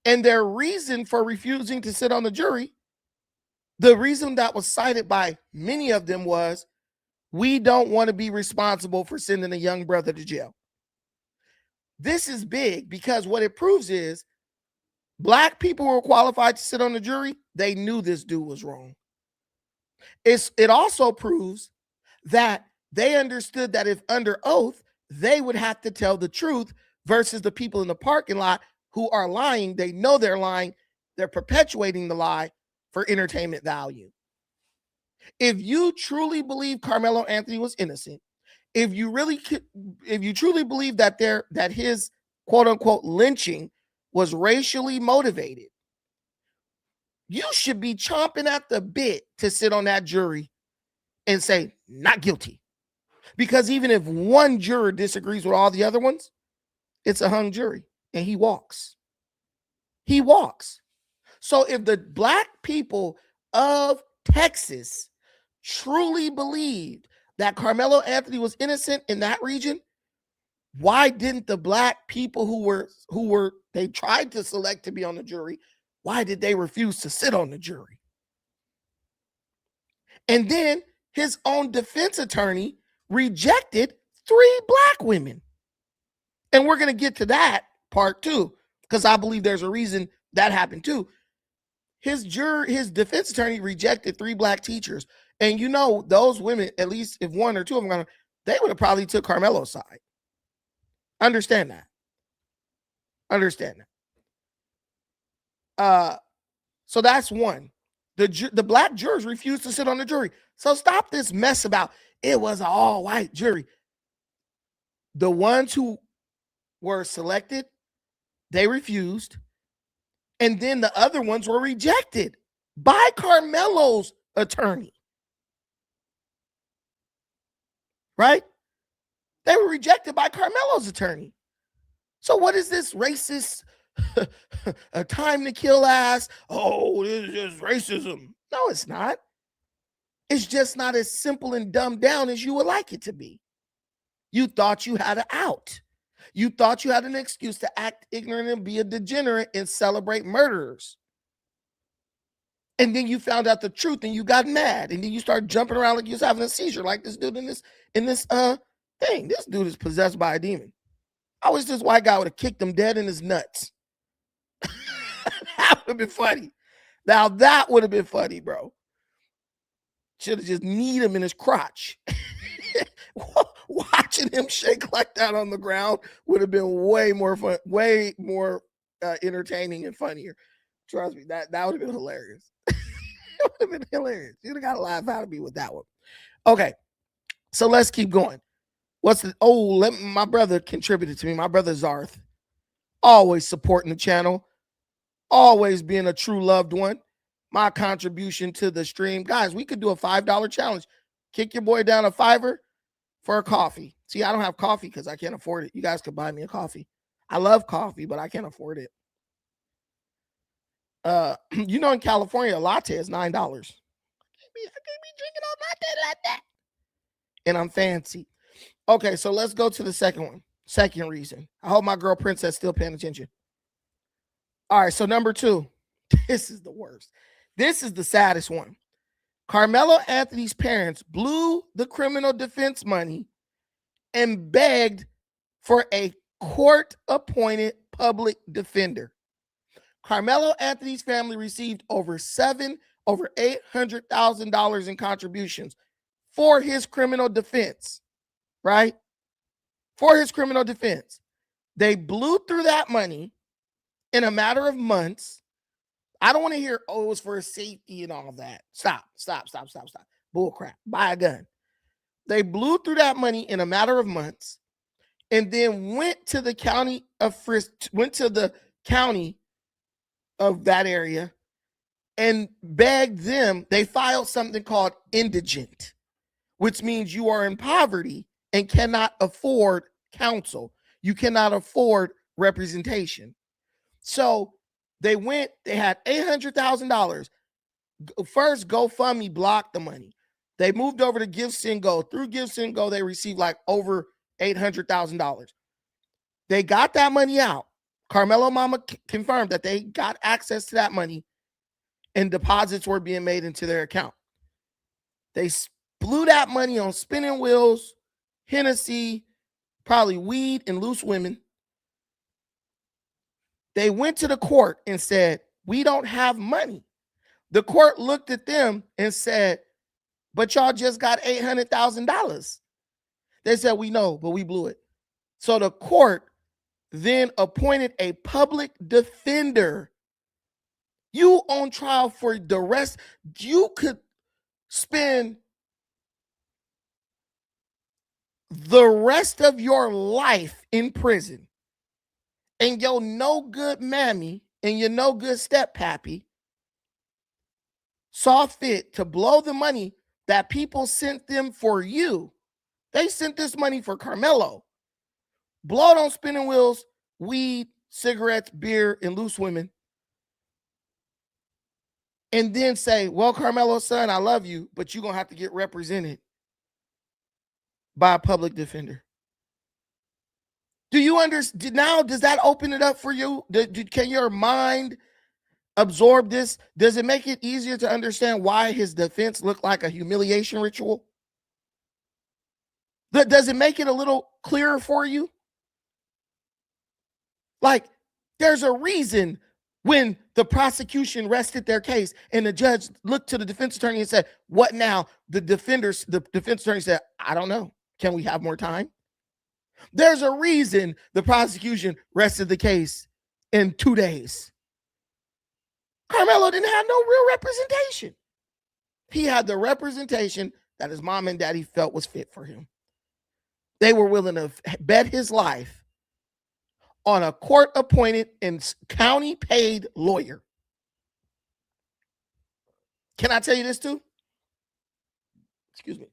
And their reason for refusing to sit on the jury, the reason that was cited by many of them was, we don't want to be responsible for sending a young brother to jail. This is big because what it proves is black people who were qualified to sit on the jury, they knew this dude was wrong. It also proves that they understood that if under oath, they would have to tell the truth versus the people in the parking lot who are lying. They know they're lying, They're perpetuating the lie for entertainment value. If you truly believe Karmelo Anthony was innocent, if you truly believe that his quote unquote lynching was racially motivated, you should be chomping at the bit to sit on that jury and say not guilty. Because even if one juror disagrees with all the other ones, it's a hung jury and he walks. He walks. So if the black people of Texas truly believed that Karmelo Anthony was innocent in that region, why didn't the black people who they tried to select to be on the jury, why did they refuse to sit on the jury? And then his own defense attorney rejected 3 black women. And we're going to get to that part too, because I believe there's a reason that happened too. His defense attorney rejected 3 black teachers. And you know, those women, at least if 1 or 2 of them, they would have probably took Karmelo's side. Understand that. So that's one. The black jurors refused to sit on the jury. So stop this mess about it was an all-white jury. The ones who were selected, they refused. And then the other ones were rejected by Karmelo's attorney. Right? They were rejected by Karmelo's attorney. So what is this racist a time to kill ass? Oh, this is just racism. No, it's not. It's just not as simple and dumbed down as you would like it to be. You thought you had an out. You thought you had an excuse to act ignorant and be a degenerate and celebrate murderers. And then you found out the truth and you got mad. And then you started jumping around like you was having a seizure, like this dude in this thing. This dude is possessed by a demon. I wish this white guy would have kicked him dead in his nuts. That would have been funny. Now that would have been funny, bro. Should have just kneed him in his crotch. Watching him shake like that on the ground would have been way more fun, way more entertaining and funnier. Trust me, that would have been hilarious. It would have been hilarious. You'd have got a laugh out of me with that one. Okay, so let's keep going. My brother contributed to me. My brother Zarth, always supporting the channel, always being a true loved one. My contribution to the stream, guys, we could do a $5 challenge. Kick your boy down a $5 for a coffee. See, I don't have coffee because I can't afford it. You guys could buy me a coffee. I love coffee, but I can't afford it. You know, in California, a latte is $9. I can't be drinking a latte like that. And I'm fancy. Okay, so let's go to the second one. Second reason. I hope my girl Princess still paying attention. All right, so number 2. This is the worst. This is the saddest one. Karmelo Anthony's parents blew the criminal defense money and begged for a court-appointed public defender. Karmelo Anthony's family received over $800,000 in contributions for his criminal defense, right? For his criminal defense. They blew through that money in a matter of months. I don't want to hear, oh, it was for safety and all that. Stop. Bull crap. Buy a gun. They blew through that money in a matter of months and then went to the county of that area and begged them. They filed something called indigent, which means you are in poverty and cannot afford counsel. You cannot afford representation. So they had $800,000. First, GoFundMe blocked the money. They moved over to GiveSendGo. Through GiveSendGo, they received like over $800,000. They got that money out. Karmelo mama confirmed that they got access to that money and deposits were being made into their account. They blew that money on spinning wheels, Hennessy, probably weed and loose women. They went to the court and said, we don't have money. The court looked at them and said, but y'all just got $800,000. They said, we know, but we blew it. So the court then appointed a public defender. You on trial for the rest. You could spend the rest of your life in prison, and your no good mammy and your no good step pappy saw fit to blow the money that people sent them for you. They sent this money for Karmelo. Blow it on spinning wheels, weed, cigarettes, beer, and loose women. And then say, well, Karmelo's son, I love you, but you're going to have to get represented by a public defender. Do you understand? Now, does that open it up for you? Can your mind absorb this? Does it make it easier to understand why his defense looked like a humiliation ritual? Does it make it a little clearer for you? Like, there's a reason when the prosecution rested their case and the judge looked to the defense attorney and said, what now? The defense attorney said, I don't know. Can we have more time? There's a reason the prosecution rested the case in 2 days. Karmelo didn't have no real representation. He had the representation that his mom and daddy felt was fit for him. They were willing to bet his life on a court-appointed and county-paid lawyer. Can I tell you this too? Excuse me.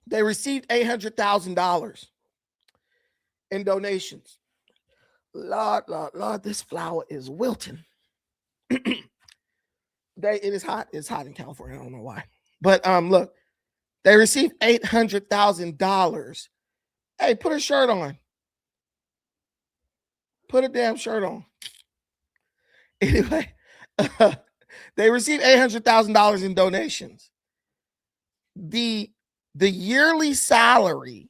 They received $800,000 in donations. Lord, this flower is wilting. It is hot. It's hot in California. I don't know why. But look, they received $800,000. Hey, put a shirt on. Put a damn shirt on. Anyway, they received $800,000 in donations. The yearly salary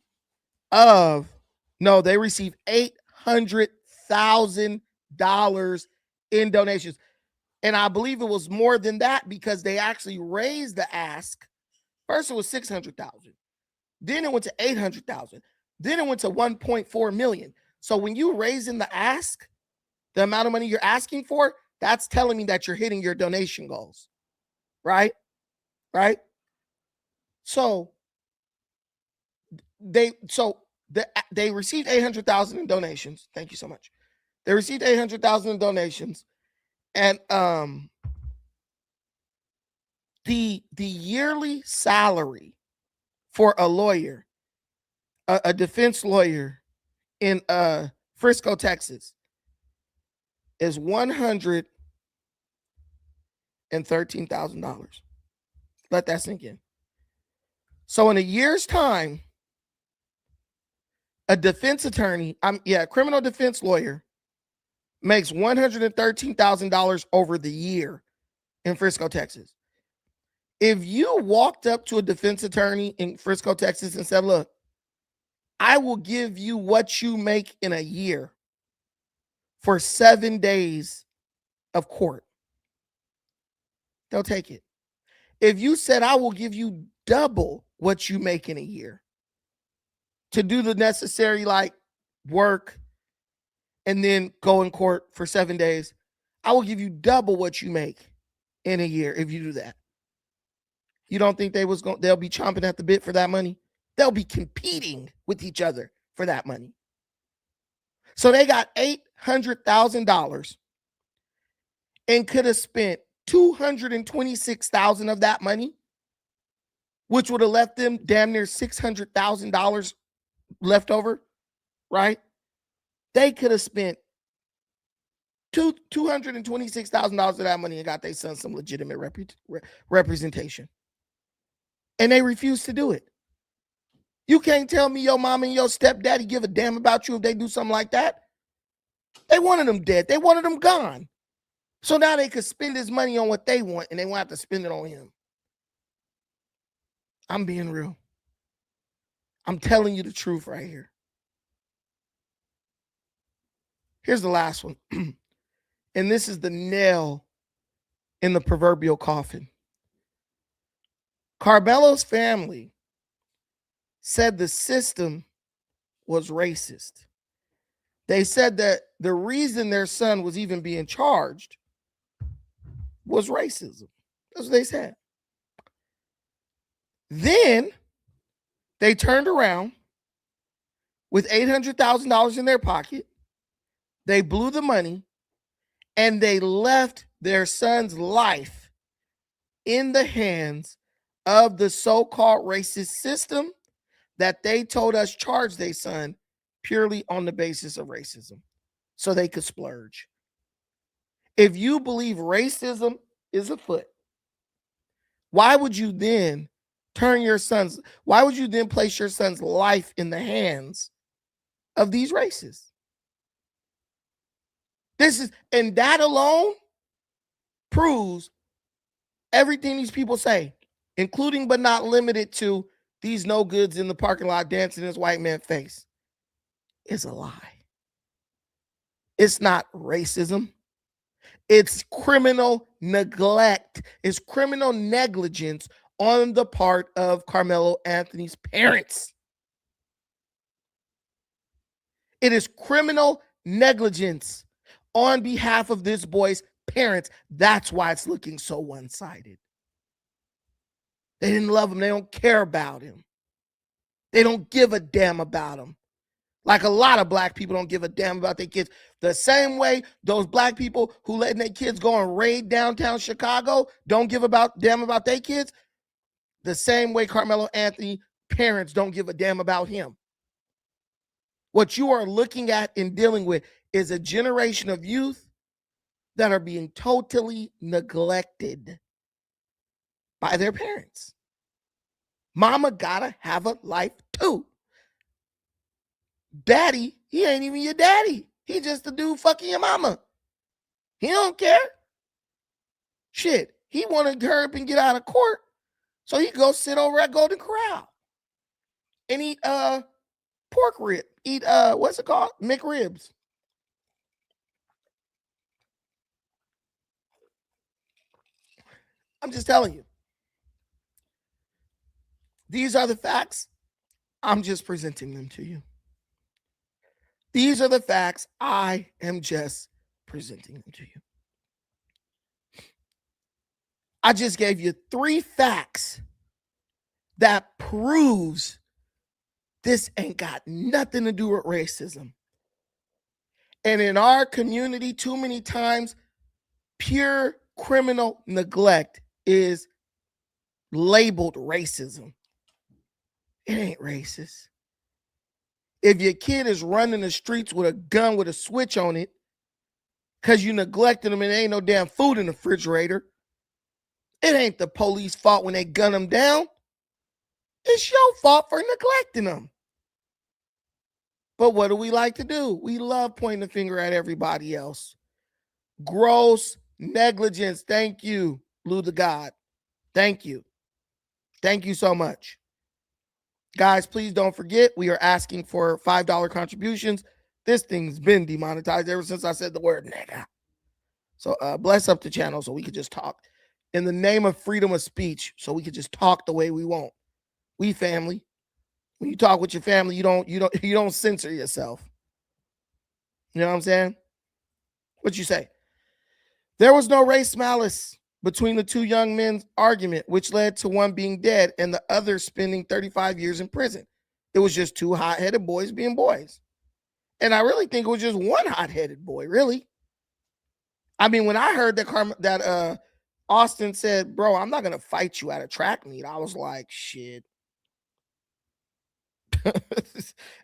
they received $800,000 in donations. And I believe it was more than that because they actually raised the ask. First it was $600,000. Then it went to $800,000. Then it went to $1.4 million. So when you raise in the ask, the amount of money you're asking for, that's telling me that you're hitting your donation goals. Right? Right? So they received $800,000 in donations. Thank you so much. They received $800,000 in donations. And the yearly salary for a lawyer, a defense lawyer in Frisco, Texas, is $113,000. Let that sink in. So in a year's time, a defense attorney, criminal defense lawyer, makes $113,000 over the year in Frisco, Texas. If you walked up to a defense attorney in Frisco, Texas and said, look, I will give you what you make in a year for 7 days of court, they'll take it. If you said, I will give you double what you make in a year to do the necessary work and then go in court for 7 days, I will give you double what you make in a year if you do that. You don't think they'll be chomping at the bit for that money? They'll be competing with each other for that money. So they got $800,000 and could have spent $226,000 of that money, which would have left them damn near $600,000 left over, right? They could have spent $226,000 of that money and got their son some legitimate representation. And they refuse to do it. You can't tell me your mom and your stepdaddy give a damn about you if they do something like that. They wanted them dead. They wanted them gone. So now they could spend his money on what they want and they won't have to spend it on him. I'm being real. I'm telling you the truth right here. Here's the last one. And this is the nail in the proverbial coffin. Karmelo's family said the system was racist. They said that the reason their son was even being charged was racism. That's what they said. Then they turned around with $800,000 in their pocket. They blew the money and they left their son's life in the hands of the so-called racist system that they told us charged their son purely on the basis of racism so they could splurge. If you believe racism is afoot, why would you then why would you then place your son's life in the hands of these racists? And that alone proves everything these people say, including but not limited to these no goods in the parking lot dancing in this white man's face, is a lie. It's not racism. It's criminal neglect. It's criminal negligence on the part of Karmelo Anthony's parents. It is criminal negligence on behalf of this boy's parents. That's why it's looking so one-sided. They didn't love him. They don't care about him. They don't give a damn about him. Like a lot of black people don't give a damn about their kids. The same way those black people who letting their kids go and raid downtown Chicago don't give a damn about their kids. The same way Karmelo Anthony parents don't give a damn about him. What you are looking at and dealing with is a generation of youth that are being totally neglected by their parents. Mama gotta have a life too. Daddy, he ain't even your daddy. He just a dude fucking your mama. He don't care. Shit, he wanted to hurry up and get out of court so he go sit over at Golden Corral and eat pork rib. Eat what's it called? McRibs. I'm just telling you. These are the facts. I'm just presenting them to you. These are the facts. I am just presenting them to you. I just gave you 3 facts that proves this ain't got nothing to do with racism. And in our community, too many times, pure criminal neglect is labeled racism. It ain't racist. If your kid is running the streets with a gun with a switch on it because you neglected them and there ain't no damn food in the refrigerator, it ain't the police fault when they gun them down. It's your fault for neglecting them. But what do we like to do? We love pointing the finger at everybody else. Gross negligence. Thank you, Lou the God. Thank you. Thank you so much. Guys, please don't forget, we are asking for $5 contributions. This thing's been demonetized ever since I said the word nigga. So bless up the channel so we could just talk in the name of freedom of speech, so we could just talk the way we want. We family. When you talk with your family, you don't censor yourself. You know what I'm saying? What you say? There was no race malice between the 2 young men's argument, which led to one being dead and the other spending 35 years in prison. It was just 2 hot-headed boys being boys. And I really think it was just one hot-headed boy, really. I mean, when I heard that Austin said, bro, I'm not going to fight you at a track meet, I was like, shit.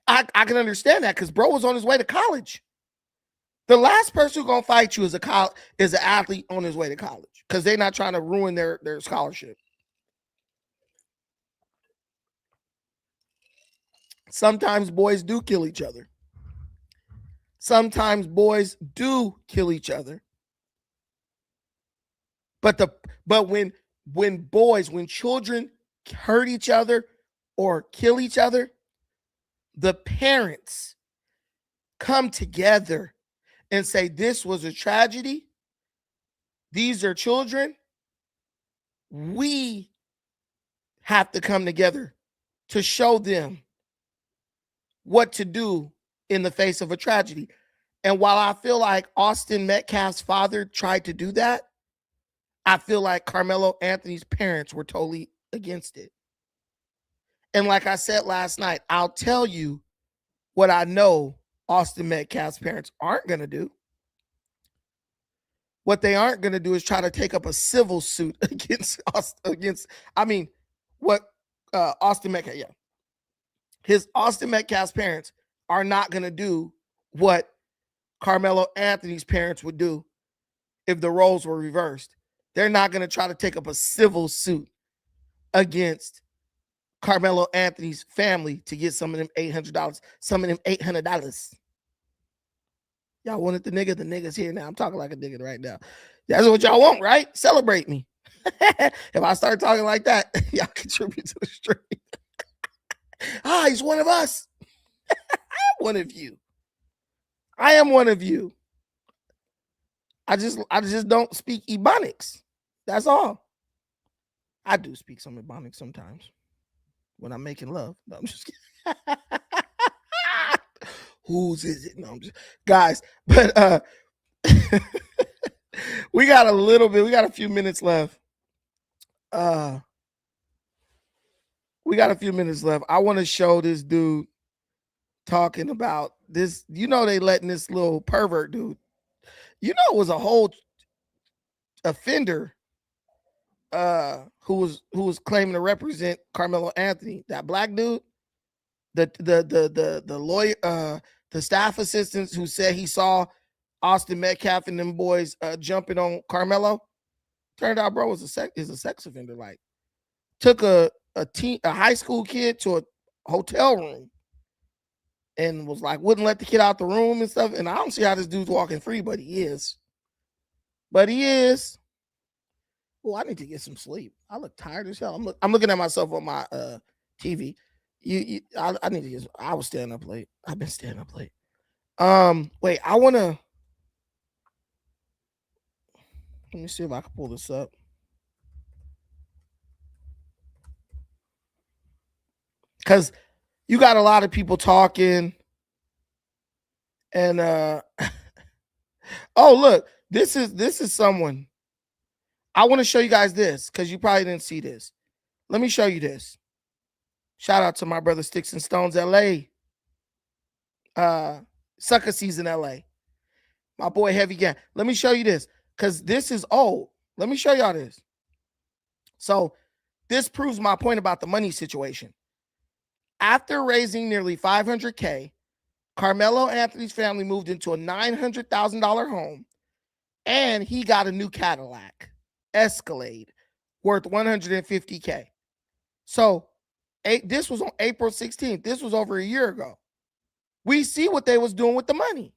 I can understand that because bro was on his way to college. The last person who's gonna fight you is an athlete on his way to college because they're not trying to ruin their scholarship. Sometimes boys do kill each other. Sometimes boys do kill each other. But when children hurt each other or kill each other, the parents come together and say, this was a tragedy. These are children. We have to come together to show them what to do in the face of a tragedy. And while I feel like Austin Metcalf's father tried to do that, I feel like Carmelo Anthony's parents were totally against it. And like I said last night, I'll tell you what I know Austin Metcalf's parents aren't going to do. What they aren't going to do is try to take up a civil suit against Austin Metcalf, yeah. His Austin Metcalf's parents are not going to do what Carmelo Anthony's parents would do if the roles were reversed. They're not going to try to take up a civil suit against Carmelo Anthony's family to get some of them $800. Some of them $800. Y'all wanted the nigga. The nigga's here now. I'm talking like a nigga right now. That's what y'all want, right? Celebrate me. If I start talking like that, y'all contribute to the stream. He's one of us. I am one of you. I am one of you. I just don't speak Ebonics. That's all. I do speak some Ebonics sometimes when I'm making love. No, I'm just kidding. Whose is it? No, I'm just guys, but we got a little bit, we got a few minutes left. We got a few minutes left. I want to show this dude talking about this. You know, they letting this little pervert dude, you know, it was a whole offender who was claiming to represent Carmelo Anthony, that black dude, the lawyer, the staff assistants who said he saw Austin Metcalf and them boys jumping on Carmelo. Turned out, bro, is a sex offender. Like, took a high school kid to a hotel room and was like, wouldn't let the kid out the room and stuff. And I don't see how this dude's walking free, but he is. Oh, I need to get some sleep. I look tired as hell. I'm looking at myself on my TV. I need to get. I was staying up late. I've been staying up late. Wait, I want to. Let me see if I can pull this up. Because you got a lot of people talking. And oh, look, this is someone. I want to show you guys this because you probably didn't see this. Let me show you this. Shout out to my brother Sticks and Stones, LA. Sucker season, LA. My boy Heavy Gang. Let me show you this because this is old. Let me show y'all this. So this proves my point about the money situation. After raising nearly $500K, Carmelo Anthony's family moved into a $900,000 home, and he got a new Cadillac Escalade worth $150K. So this was on April 16th. This was over a year ago. We see what they was doing with the money.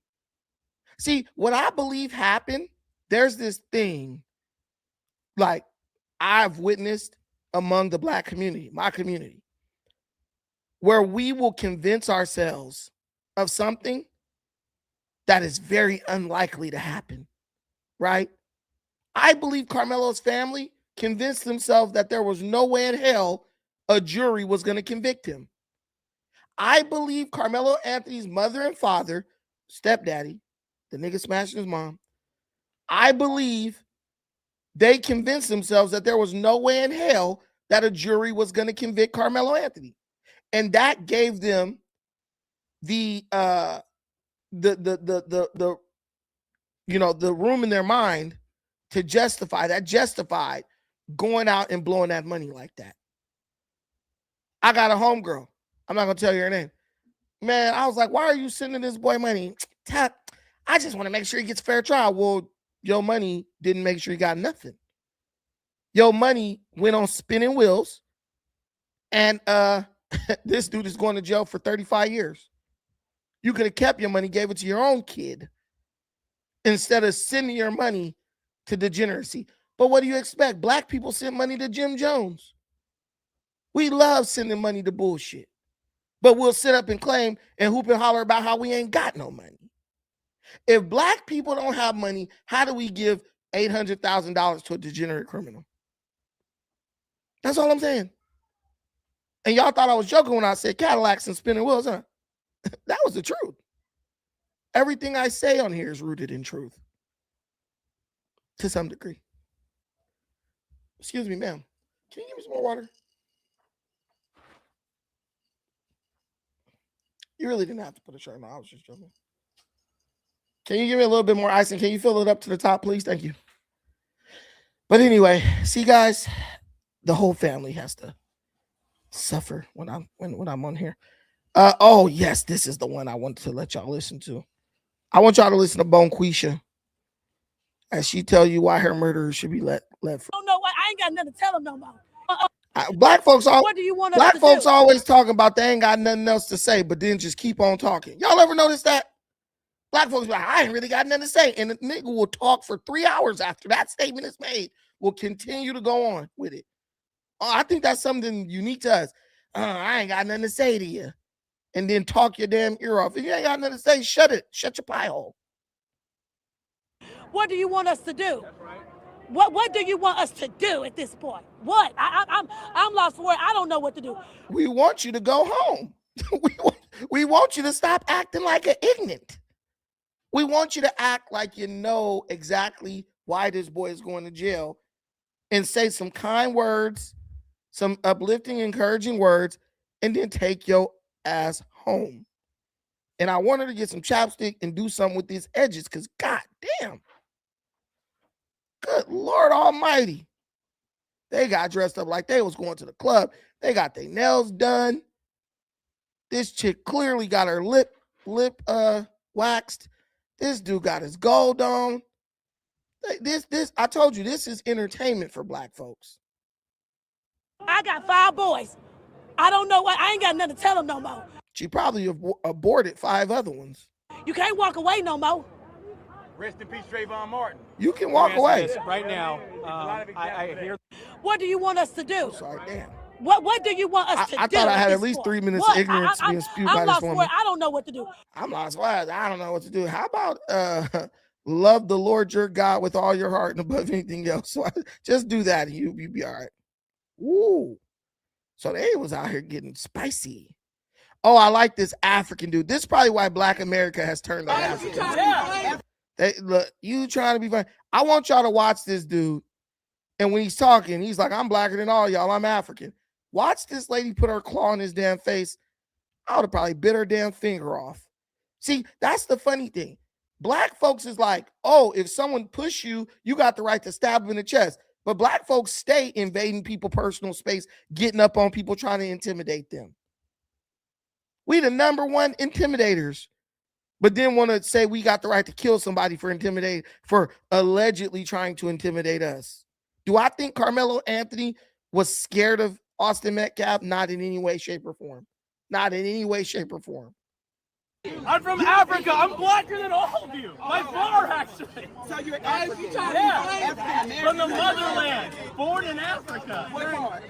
See, what I believe happened, there's this thing like I've witnessed among the black community, my community, where we will convince ourselves of something that is very unlikely to happen, right? I believe Carmelo's family convinced themselves that there was no way in hell a jury was going to convict him. I believe Carmelo Anthony's mother and father, stepdaddy, the nigga smashing his mom, I believe they convinced themselves that there was no way in hell that a jury was going to convict Carmelo Anthony. And that gave them the room in their mind to justified going out and blowing that money like that. I got a homegirl. I'm not gonna tell you her name. Man, I was like, why are you sending this boy money? I just want to make sure he gets fair trial. Well, your money didn't make sure he got nothing. Your money went on spinning wheels, and this dude is going to jail for 35 years. You could have kept your money, gave it to your own kid, instead of sending your money to degeneracy. But what do you expect? Black people send money to Jim Jones. We love sending money to bullshit. But we'll sit up and claim and hoop and holler about how we ain't got no money. If black people don't have money, how do we give $800,000 to a degenerate criminal? That's all I'm saying. And y'all thought I was joking when I said Cadillacs and spinning wheels, huh? That was the truth. Everything I say on here is rooted in truth to some degree. Excuse me, ma'am. Can you give me some more water? You really didn't have to put a shirt on. I was just joking. Can you give me a little bit more ice and can you fill it up to the top, please? Thank you. But anyway, see, guys, the whole family has to suffer when I'm on here. Oh yes, this is the one I wanted to let y'all listen to. I want y'all to listen to Bonquisha as she tell you why her murderer should be let free. Oh no, I ain't got nothing to tell them no more. Black folks What do you want us black to folks do? always talking about they ain't got nothing else to say, but then just keep on talking. Y'all ever notice that? Black folks be like, I ain't really got nothing to say. And the nigga will talk for 3 hours after that statement is made, will continue to go on with it. Oh, I think that's something unique to us. I ain't got nothing to say to you. And then talk your damn ear off. If you ain't got nothing to say, shut it. Shut your pie hole. What do you want us to do? What do you want us to do at this point? What? I'm lost for words. I don't know what to do. We want you to go home. we want you to stop acting like an ignorant. We want you to act like you know exactly why this boy is going to jail and say some kind words, some uplifting, encouraging words, and then take your ass home. And I want her to get some chapstick and do something with these edges because god damn. Good Lord Almighty. They got dressed up like they was going to the club. They got their nails done. This chick clearly got her lip waxed. This dude got his gold on. This I told you, this is entertainment for black folks. I got 5 boys. I don't know what. I ain't got nothing to tell them no more. She probably aborted 5 other ones. You can't walk away no more. Rest in peace, Trayvon Martin. You can walk away. Right now, I hear. What do you want us to do? Sorry, damn. What do you want us to do? I thought I had at least 3 minutes of ignorance being spewed by this woman. I don't know what to do. I'm lost. I don't know what to do. How about love the Lord your God with all your heart and above anything else? So just do that and you be all right. Woo. So they was out here getting spicy. Oh, I like this African dude. This is probably why Black America has turned on Africans. Look, you trying to be funny. I want y'all to watch this dude. And when he's talking, he's like, I'm blacker than all y'all. I'm African. Watch this lady put her claw in his damn face. I would have probably bit her damn finger off. See, that's the funny thing. Black folks is like, oh, if someone push you, you got the right to stab them in the chest. But black folks stay invading people's personal space, getting up on people, trying to intimidate them. We the #1 intimidators. But then want to say we got the right to kill somebody for allegedly trying to intimidate us. Do I think Karmelo Anthony was scared of Austin Metcalf? Not in any way, shape, or form. Not in any way, shape, or form. I'm from Africa. I'm blacker than all of you. By far, actually. So you're African? Yeah. From the motherland. Born in Africa. Hold on.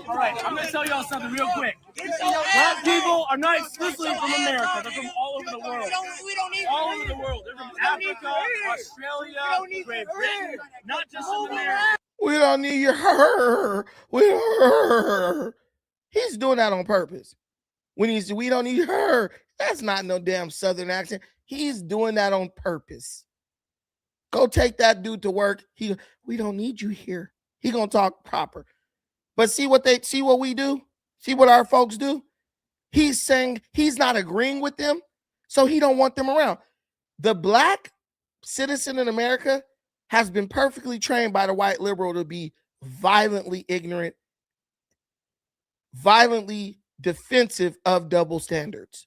All right, I'm going to tell y'all something real quick. Black people are not exclusively from America. They're from all over the world. All over the world. They're from Africa, Australia, Great Britain, not just from America. We don't need her. Her. He's doing that on purpose. When he's we don't need her. That's not no damn Southern accent. He's doing that on purpose. Go take that dude to work. We don't need you here. He gonna talk proper. But see what we do? See what our folks do? He's saying he's not agreeing with them, so he don't want them around. The black citizen in America has been perfectly trained by the white liberal to be violently ignorant, violently defensive of double standards.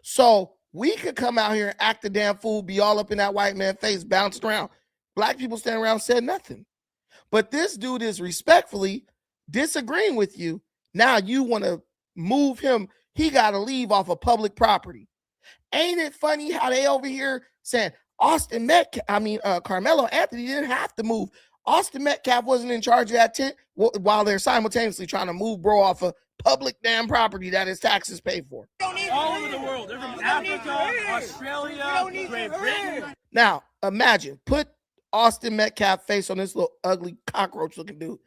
So we could come out here and act a damn fool, be all up in that white man's face, bouncing around. Black people standing around said nothing. But this dude is respectfully disagreeing with you. Now you want to move him. He got to leave off of public property. Ain't it funny how they over here saying, Karmelo Anthony didn't have to move. Austin Metcalf wasn't in charge of that tent while they're simultaneously trying to move bro off of public damn property that his taxes pay for. All over the world. They're from Africa, Australia, Great Britain. Now, imagine, put Austin Metcalf face on this little ugly cockroach looking dude.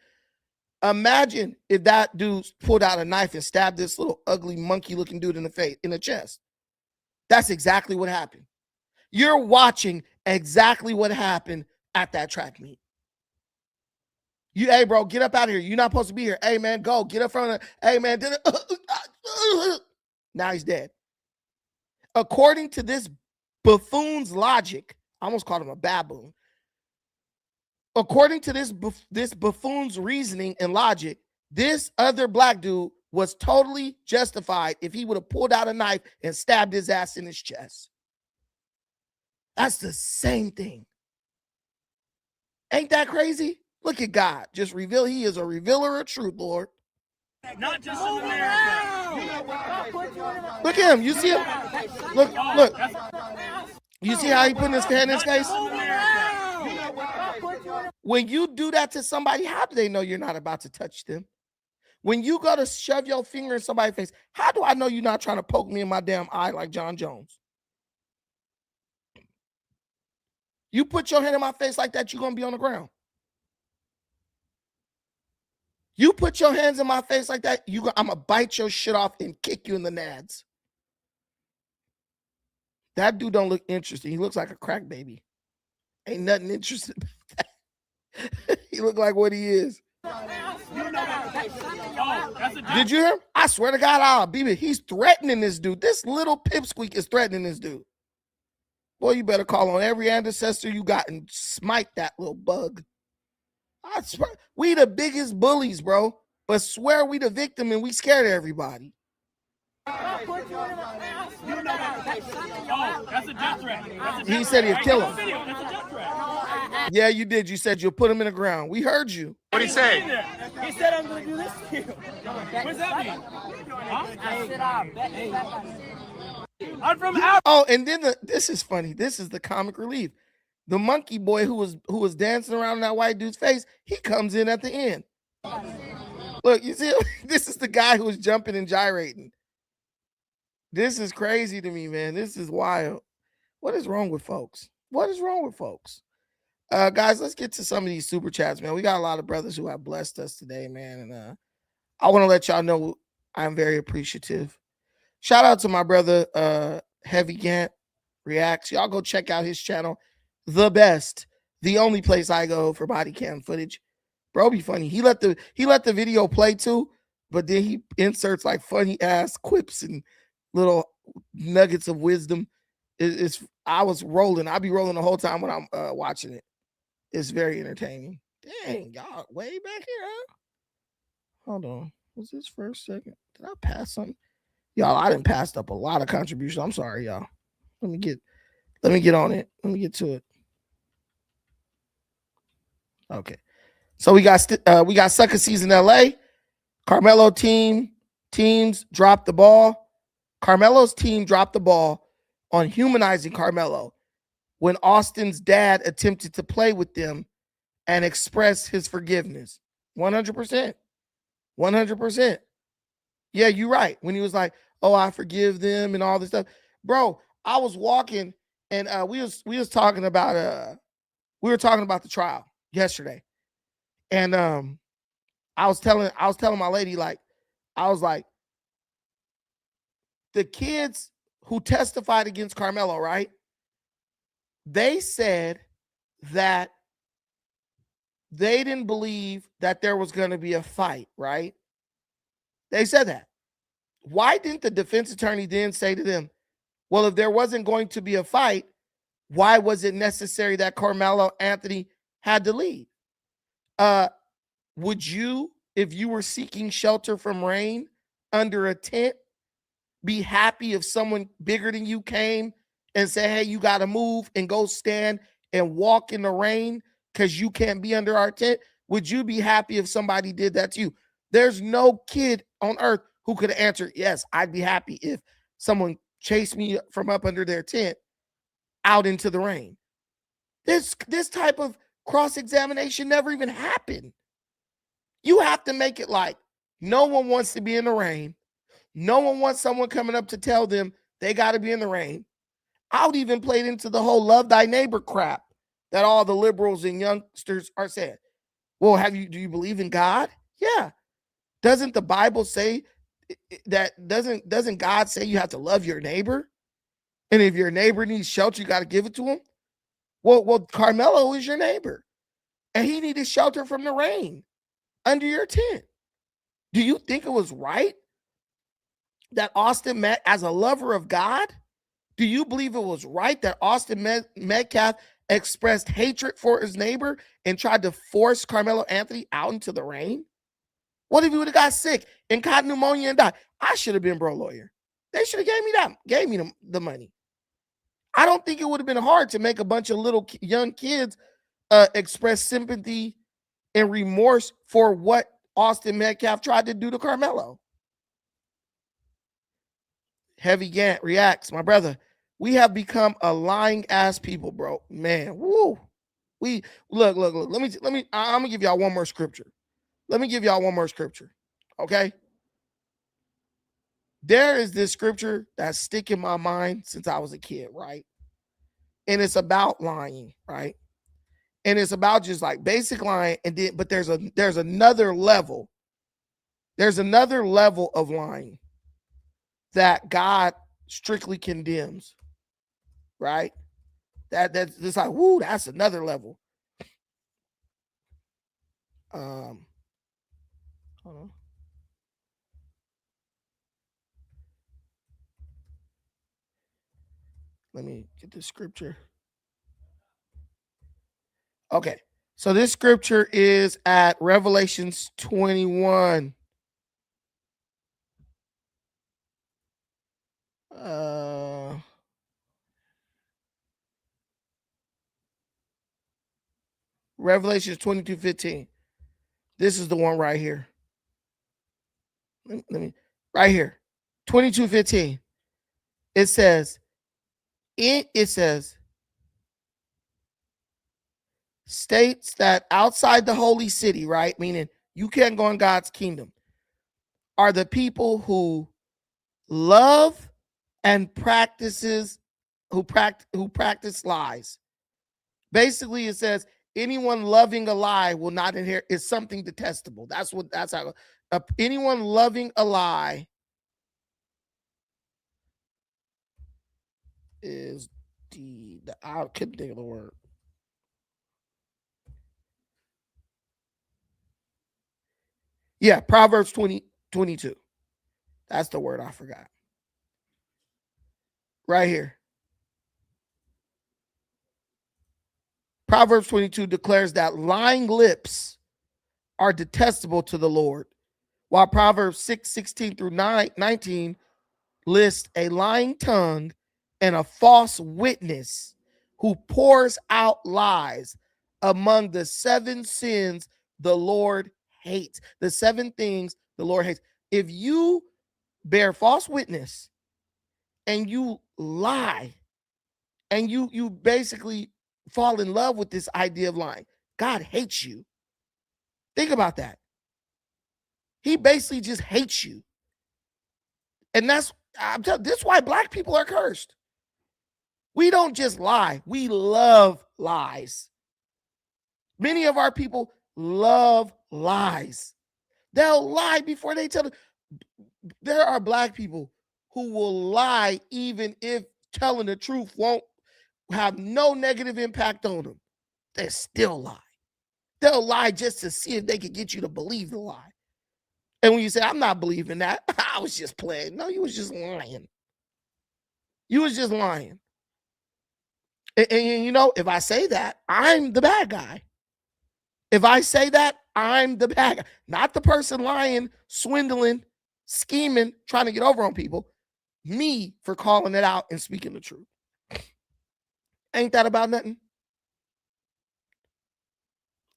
Imagine if that dude pulled out a knife and stabbed this little ugly monkey looking dude in the face, in the chest. That's exactly what happened. You're watching exactly what happened at that track meet. Hey, bro, get up out of here. You're not supposed to be here. Hey, man, go. Get up front of hey, man. Now he's dead. According to this buffoon's logic, I almost called him a baboon. According to this buffoon's reasoning and logic, this other black dude was totally justified if he would have pulled out a knife and stabbed his ass in his chest. That's the same thing. Ain't that crazy? Look at God. Just reveal. He is a revealer of truth, Lord. Not just in America. Look at him. You see him? Look. You see how he putting his hand in his face? When you do that to somebody, how do they know you're not about to touch them? When you go to shove your finger in somebody's face, how do I know you're not trying to poke me in my damn eye like John Jones? You put your hand in my face like that, you're going to be on the ground. You put your hands in my face like that, I'm going to bite your shit off and kick you in the nads. That dude don't look interesting. He looks like a crack baby. Ain't nothing interesting about that. He look like what he is. Did you hear him? I swear to God, BB, he's threatening this dude. This little pipsqueak is threatening this dude. Boy, you better call on every ancestor you got and smite that little bug. I swear, we the biggest bullies, bro. But swear we the victim and we scared everybody. That's a death threat. He said he'd kill him. That's a death threat. Yeah, you did. You said you'll put him in the ground. We heard you. What'd he say? He said I'm going to do this to you. What's that mean? Huh? I'm from Africa. Oh, and then this is funny. This is the comic relief. The monkey boy who was dancing around in that white dude's face, he comes in at the end. Look, you see, this is the guy who was jumping and gyrating. This is crazy to me, man. This is wild. What is wrong with folks? What is wrong with folks? Guys, let's get to some of these super chats, man. We got a lot of brothers who have blessed us today, man. And I want to let y'all know I'm very appreciative. Shout out to my brother, Heavy Gant Reacts. Y'all go check out his channel. The best, the only place I go for body cam footage. Bro, be funny. He let the video play too, but then he inserts like funny ass quips and little nuggets of wisdom. I was rolling. I'll be rolling the whole time when I'm watching it. It's very entertaining. Dang, y'all way back here, huh? Hold on. Was this for a second? Did I pass something? Y'all, I done passed up a lot of contributions. I'm sorry, y'all. Let me get on it. Let me get to it. Okay. So we got Sucker Season LA. Karmelo teams dropped the ball. Carmelo's team dropped the ball on humanizing Karmelo when Austin's dad attempted to play with them and express his forgiveness. 100%. 100%. Yeah, you're right. When he was like, oh, I forgive them and all this stuff. Bro, I was walking and we was talking about the trial yesterday. And I was telling my lady, like, I was like, the kids who testified against Karmelo, right? They said that they didn't believe that there was going to be a fight, right? They said that. Why didn't the defense attorney then say to them, well, if there wasn't going to be a fight, why was it necessary that Karmelo Anthony had to leave? Would you, if you were seeking shelter from rain under a tent, be happy if someone bigger than you came and said, hey, you got to move and go stand and walk in the rain because you can't be under our tent? Would you be happy if somebody did that to you? There's no kid on earth who could answer, yes, I'd be happy if someone chased me from up under their tent out into the rain. This type of cross-examination never even happened. You have to make it like no one wants to be in the rain. No one wants someone coming up to tell them they got to be in the rain. I would even play into the whole love thy neighbor crap that all the liberals and youngsters are saying. Well, do you believe in God? Yeah. Doesn't the Bible say that? Doesn't God say you have to love your neighbor? And if your neighbor needs shelter, you got to give it to him. Well, Karmelo is your neighbor, and he needed shelter from the rain under your tent. Do you think it was right that Austin Met, as a lover of God, do you believe it was right that Austin Metcalf expressed hatred for his neighbor and tried to force Karmelo Anthony out into the rain? What if he would have got sick and caught pneumonia and died? I should have been bro lawyer. They should have gave me the money. I don't think it would have been hard to make a bunch of little young kids express sympathy and remorse for what Austin Metcalf tried to do to Karmelo. Heavy Gant reacts, my brother. We have become a lying ass people, bro. Man, woo. We look. Let me. I'm gonna give y'all one more scripture. Let me give y'all one more scripture. Okay. There is this scripture that's stuck in my mind since I was a kid, right? And it's about lying, right? And it's about just like basic lying, and then but there's another level. There's another level of lying that God strictly condemns, right? That's like, woo, that's another level. Hold on. Let me get the scripture. Okay, so this scripture is at Revelations 21. Revelations 22:15. This is the one right here. Let me right here. 22:15. It says, states that outside the holy city, right? Meaning you can't go in God's kingdom, are the people who love and practice lies. Basically, it says anyone loving a lie will not inherit. It's something detestable. That's how anyone loving a lie is I couldn't think of the word. Yeah, Proverbs 20:22. That's the word I forgot. Right here. Proverbs 22 declares that lying lips are detestable to the Lord, while Proverbs 6:16 through 19 lists a lying tongue and a false witness who pours out lies among the 7 sins the Lord hates. The 7 things the Lord hates. If you bear false witness and you lie and you basically fall in love with this idea of lying, God hates you. Think about that. He basically just hates you. And this is why black people are cursed. We don't just lie. We love lies. Many of our people love lies. They'll lie before they tell. There are black people who will lie even if telling the truth won't have no negative impact on them. They still lie. They'll lie just to see if they can get you to believe the lie. And when you say, I'm not believing that, I was just playing. No, you was just lying. You was just lying. And you know, if I say that, I'm the bad guy. If I say that, I'm the bad guy. Not the person lying, swindling, scheming, trying to get over on people. Me for calling it out and speaking the truth. Ain't that about nothing?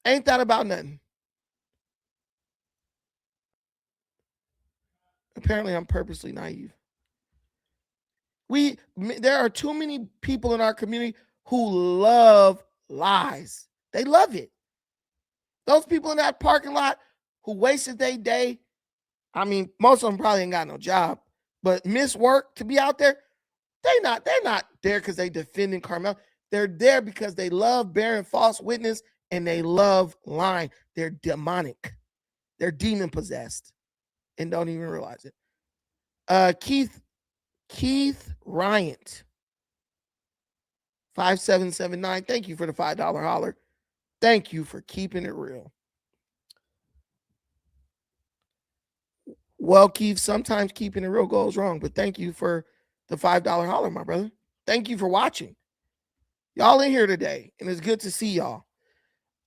Ain't that about nothing? Apparently, I'm purposely naive. There are too many people in our community who love lies. They love it. Those people in that parking lot who wasted their day, I mean, most of them probably ain't got no job, but miss work to be out there. They're not there because they defending Karmelo. They're there because they love bearing false witness and they love lying. They're demonic. They're demon possessed and don't even realize it. Keith Ryant 5779. Thank you for the $5 holler. Thank you for keeping it real. Well, Keith, sometimes keeping it real goes wrong, but thank you for the $5 holler, my brother. Thank you for watching. Y'all in here today, and it's good to see y'all.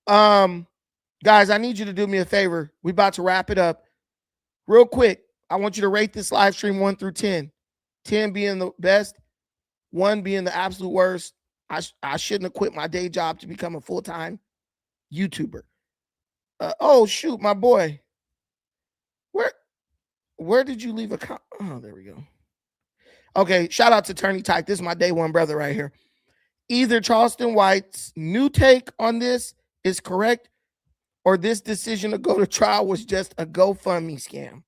Guys, I need you to do me a favor. We're about to wrap it up. Real quick, I want you to rate this live stream 1 through 10. 10 being the best, 1 being the absolute worst. I shouldn't have quit my day job to become a full-time YouTuber. Oh, shoot, my boy. Where did you leave a comment? Oh, there we go. Okay, shout out to Turney Tyke. This is my day one brother right here. Either Charleston White's new take on this is correct, or this decision to go to trial was just a GoFundMe scam.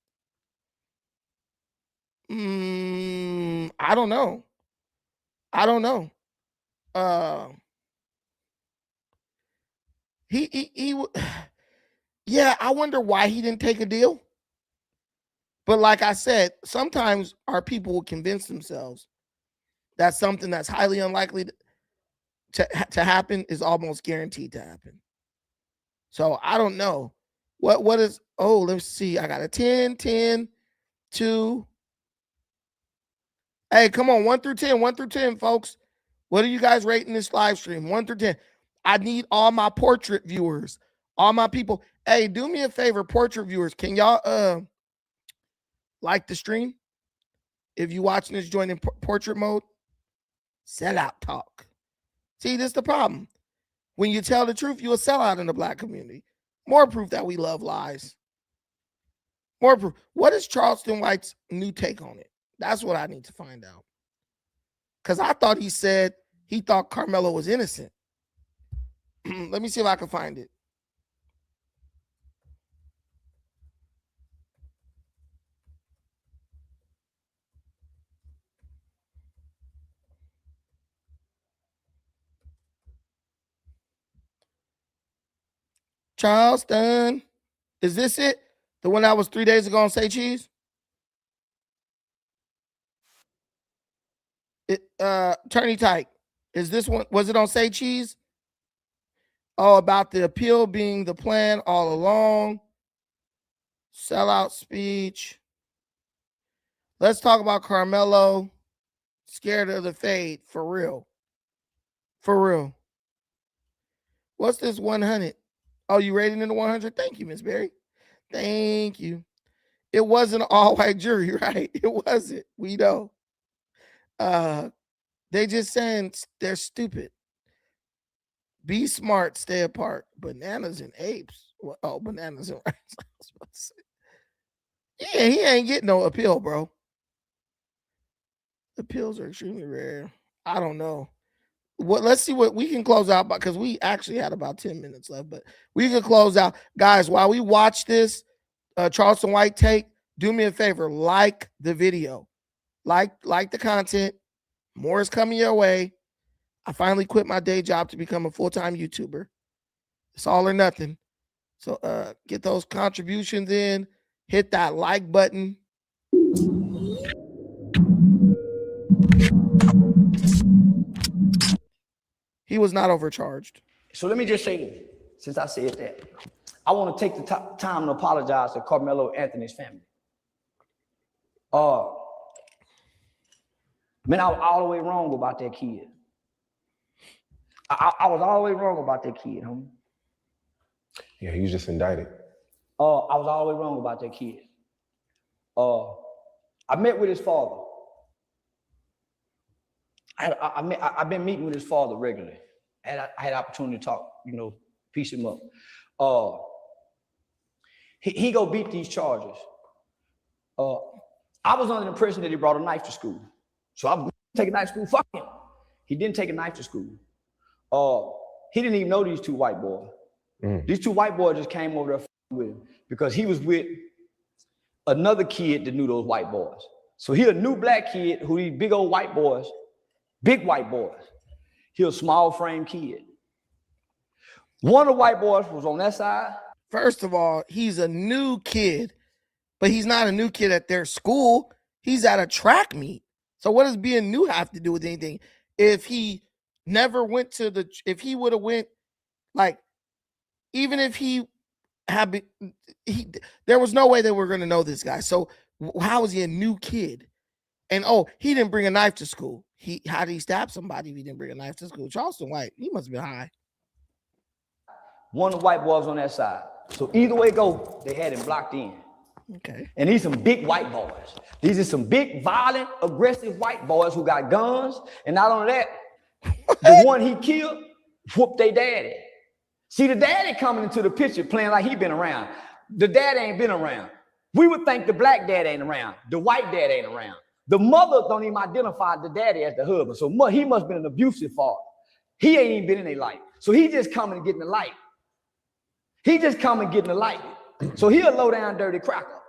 I don't know. Yeah, I wonder why he didn't take a deal. But like I said, sometimes our people will convince themselves that something that's highly unlikely to happen is almost guaranteed to happen. So I don't know. What is, oh, let's see. I got a 10, 10, 2. Hey, come on, 1 through 10, 1 through 10, folks. What are you guys rating this live stream? 1 through 10. I need all my portrait viewers, all my people. Hey, do me a favor, portrait viewers. Can y'all like the stream? If you watching this, join in portrait mode. Sellout talk. See, this is the problem. When you tell the truth, you'll sell out in the black community. More proof that we love lies. More proof. What is Charleston White's new take on it? That's what I need to find out. Because I thought he said he thought Karmelo was innocent. Let me see if I can find it. Charleston. Is this it? The one that was 3 days ago on Say Cheese? Turney Tyke. Is this one? Was it on Say Cheese? Oh, about the appeal being the plan all along. Sellout speech. Let's talk about Karmelo. Scared of the fade. For real. For real. What's this 100? Oh, you rating in the 100? Thank you, Miss Berry. Thank you. It wasn't an all-white jury, right? It wasn't. We know. They just saying they're stupid. Be smart, stay apart. Bananas and apes. Oh, bananas and rice. Yeah, he ain't getting no appeal, bro. Appeals are extremely rare. I don't know. Let's see what we can close out, because we actually had about 10 minutes left, but we can close out. Guys, while we watch this Charleston White take, do me a favor, like the video. Like the content. More is coming your way. I finally quit my day job to become a full-time YouTuber. It's all or nothing. So get those contributions in. Hit that like button. He was not overcharged. So let me just say this, since I said that. I want to take the time to apologize to Karmelo Anthony's family. Man, I was all the way wrong about that kid. I was all the way wrong about that kid, homie. Yeah, he was just indicted. I was all the way wrong about that kid. I met with his father. I've been meeting with his father regularly. I had opportunity to talk, piece him up. He go beat these charges. I was under the impression that he brought a knife to school. So I'm take a knife to school, fuck him. He didn't take a knife to school. He didn't even know these two white boys. These two white boys just came over there with him because he was with another kid that knew those white boys. So he a new black kid who these big old white boys, big white boys. He a small frame kid. One of the white boys was on that side. First of all, he's a new kid, but he's not a new kid at their school. He's at a track meet. So what does being new have to do with anything? If he never went to the, if he would have went, like, even if he had been, there was no way they were going to know this guy. So how is he a new kid? And he didn't bring a knife to school. How did he stab somebody if he didn't bring a knife to school? Charleston White, he must have been high. One of the white boys on that side. So either way go, they had him blocked in. Okay. And these some big white boys. These are some big, violent, aggressive white boys who got guns. And not only that, the one he killed whooped their daddy. See, the daddy coming into the picture playing like he been around. The dad ain't been around. We would think the black dad ain't around. The white dad ain't around. The mother don't even identify the daddy as the husband. So he must have been an abusive father. He ain't even been in their life. So he just coming and getting the light. He just coming and getting the light. So he a low down dirty cracker.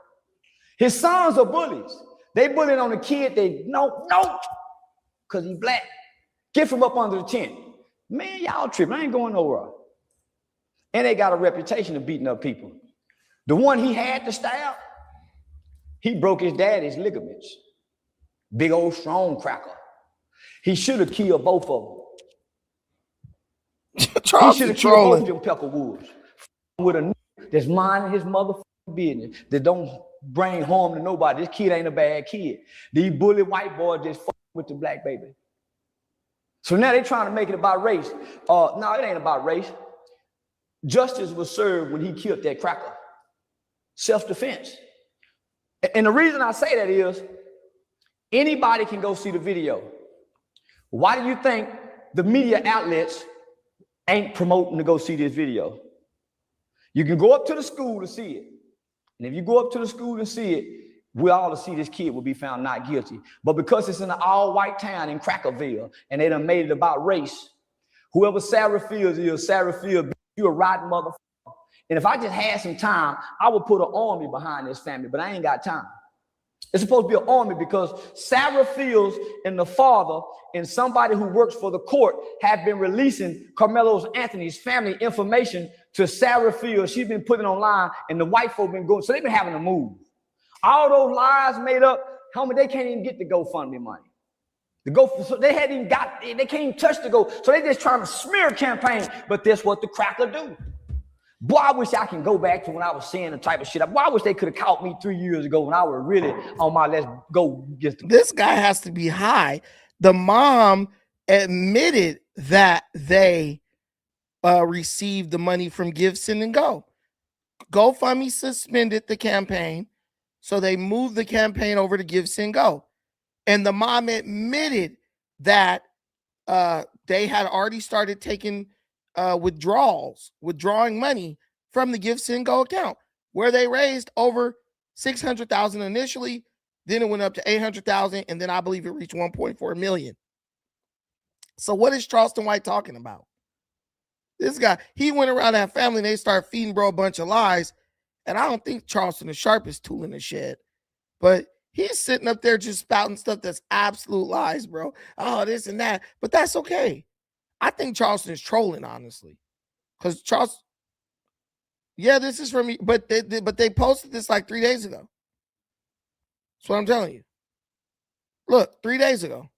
His sons are bullies. They bullying on the kid. They no, because he black. Get from up under the tent. Man, y'all tripping. I ain't going nowhere. And they got a reputation of beating up people. The one he had to stab, he broke his daddy's ligaments. Big old strong cracker. He should have killed both of them. He should have killed both of them Peckerwoods. With a nigga that's minding his motherfucking business, that don't bring harm to nobody. This kid ain't a bad kid. These bully white boys just fuck with the black baby. So now they trying to make it about race. No, it ain't about race. Justice was served when he killed that cracker. Self-defense. And the reason I say that is, anybody can go see the video. Why do you think the media outlets ain't promoting to go see this video? You can go up to the school to see it. And if you go up to the school and see it, we all to see this kid will be found not guilty. But because it's in an all-white town in Crackerville, and they done made it about race, whoever Sarah Fields is, Sarah Fields, you a rotten motherfucker. And if I just had some time, I would put an army behind this family, but I ain't got time. It's supposed to be an army because Sarah Fields and the father and somebody who works for the court have been releasing Karmelo Anthony's family information to Sarah Fields. She's been putting it online, and the white folk been going. So they've been having to move. All those lies made up, homie, they can't even get the GoFundMe money. So they hadn't even got, they can't even touch the go. So they just trying to smear campaign, but that's what the cracker do. Boy, I wish I can go back to when I was saying the type of shit. Boy, I wish they could have caught me 3 years ago when I was really on my let's go get the. This guy has to be high. The mom admitted that they received the money from Give, Send, and Go. GoFundMe suspended the campaign, so they moved the campaign over to Give, Send, Go. And the mom admitted that they had already started taking withdrawing money from the Give, Send, Go account, where they raised over $600,000 initially. Then it went up to $800,000, and then I believe it reached $1.4 million. So what is Charleston White talking about? This guy, he went around that family and they started feeding bro a bunch of lies. And I don't think Charleston the sharpest tool in the shed, but he's sitting up there just spouting stuff that's absolute lies, bro. Oh, this and that. But that's okay. I think Charleston is trolling, honestly. Because Charleston, yeah, this is from me, but they posted this like 3 days ago. That's what I'm telling you. Look, 3 days ago.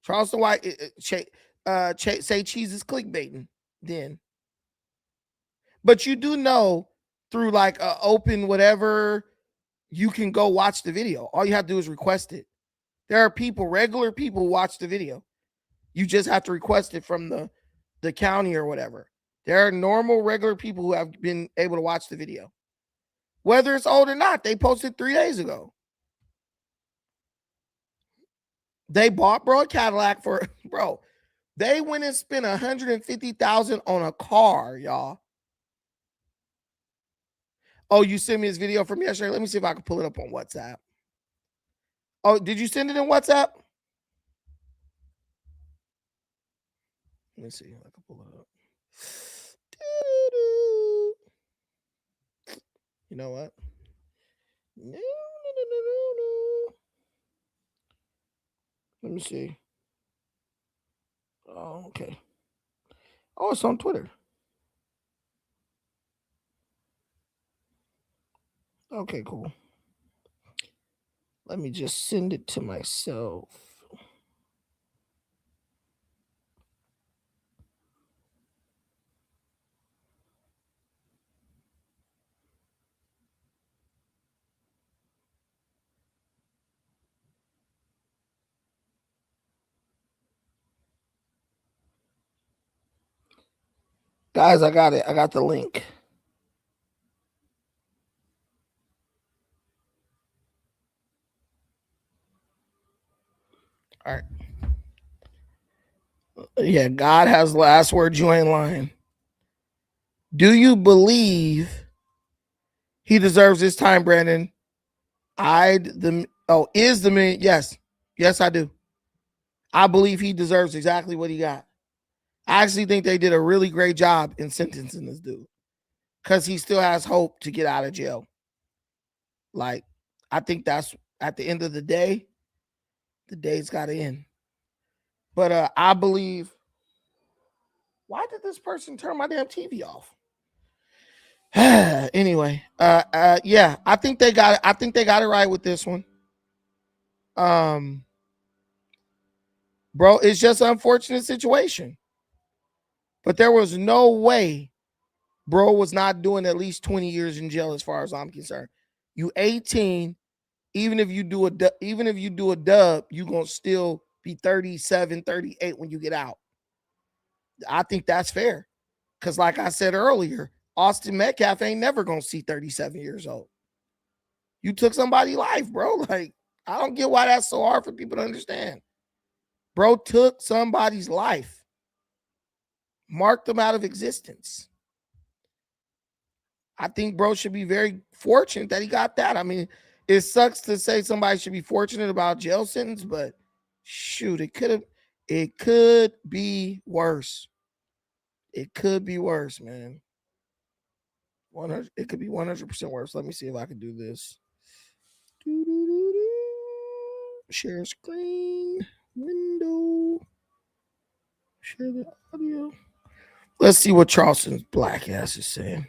Charleston White say cheese is clickbaiting then. But you do know through like a open whatever, you can go watch the video. All you have to do is request it. There are people, regular people who watch the video. You just have to request it from the county or whatever. There are normal, regular people who have been able to watch the video. Whether it's old or not, they posted 3 days ago. They bought bro a Cadillac for, bro, they went and spent $150,000 on a car, y'all. Oh, you sent me this video from yesterday? Let me see if I can pull it up on WhatsApp. Oh, did you send it in WhatsApp? Let me see if I can pull it up. You know what? No. Let me see. Oh, okay. Oh, it's on Twitter. Okay, cool. Let me just send it to myself. Guys, I got it. I got the link. All right. Yeah, God has the last word. You ain't lying. Do you believe he deserves his time, Brandon? Is the million? Yes. Yes, I do. I believe he deserves exactly what he got. I actually think they did a really great job in sentencing this dude because he still has hope to get out of jail. Like, I think that's at the end of the day's got to end. But I believe. Why did this person turn my damn TV off? Anyway, yeah, I think they got it. I think they got it right with this one. Bro, it's just an unfortunate situation. But there was no way bro was not doing at least 20 years in jail as far as I'm concerned. You 18, even if you do a dub, you're going to still be 37, 38 when you get out. I think that's fair. Because like I said earlier, Austin Metcalf ain't never going to see 37 years old. You took somebody's life, bro. Like, I don't get why that's so hard for people to understand. Bro took somebody's life. Marked them out of existence. I think bro should be very fortunate that he got that. I mean, it sucks to say somebody should be fortunate about a jail sentence, but shoot, it could be worse. It could be worse, man. It could be 100% worse. Let me see if I can do this. Share screen, window, share the audio. Let's see what Charleston's black ass is saying.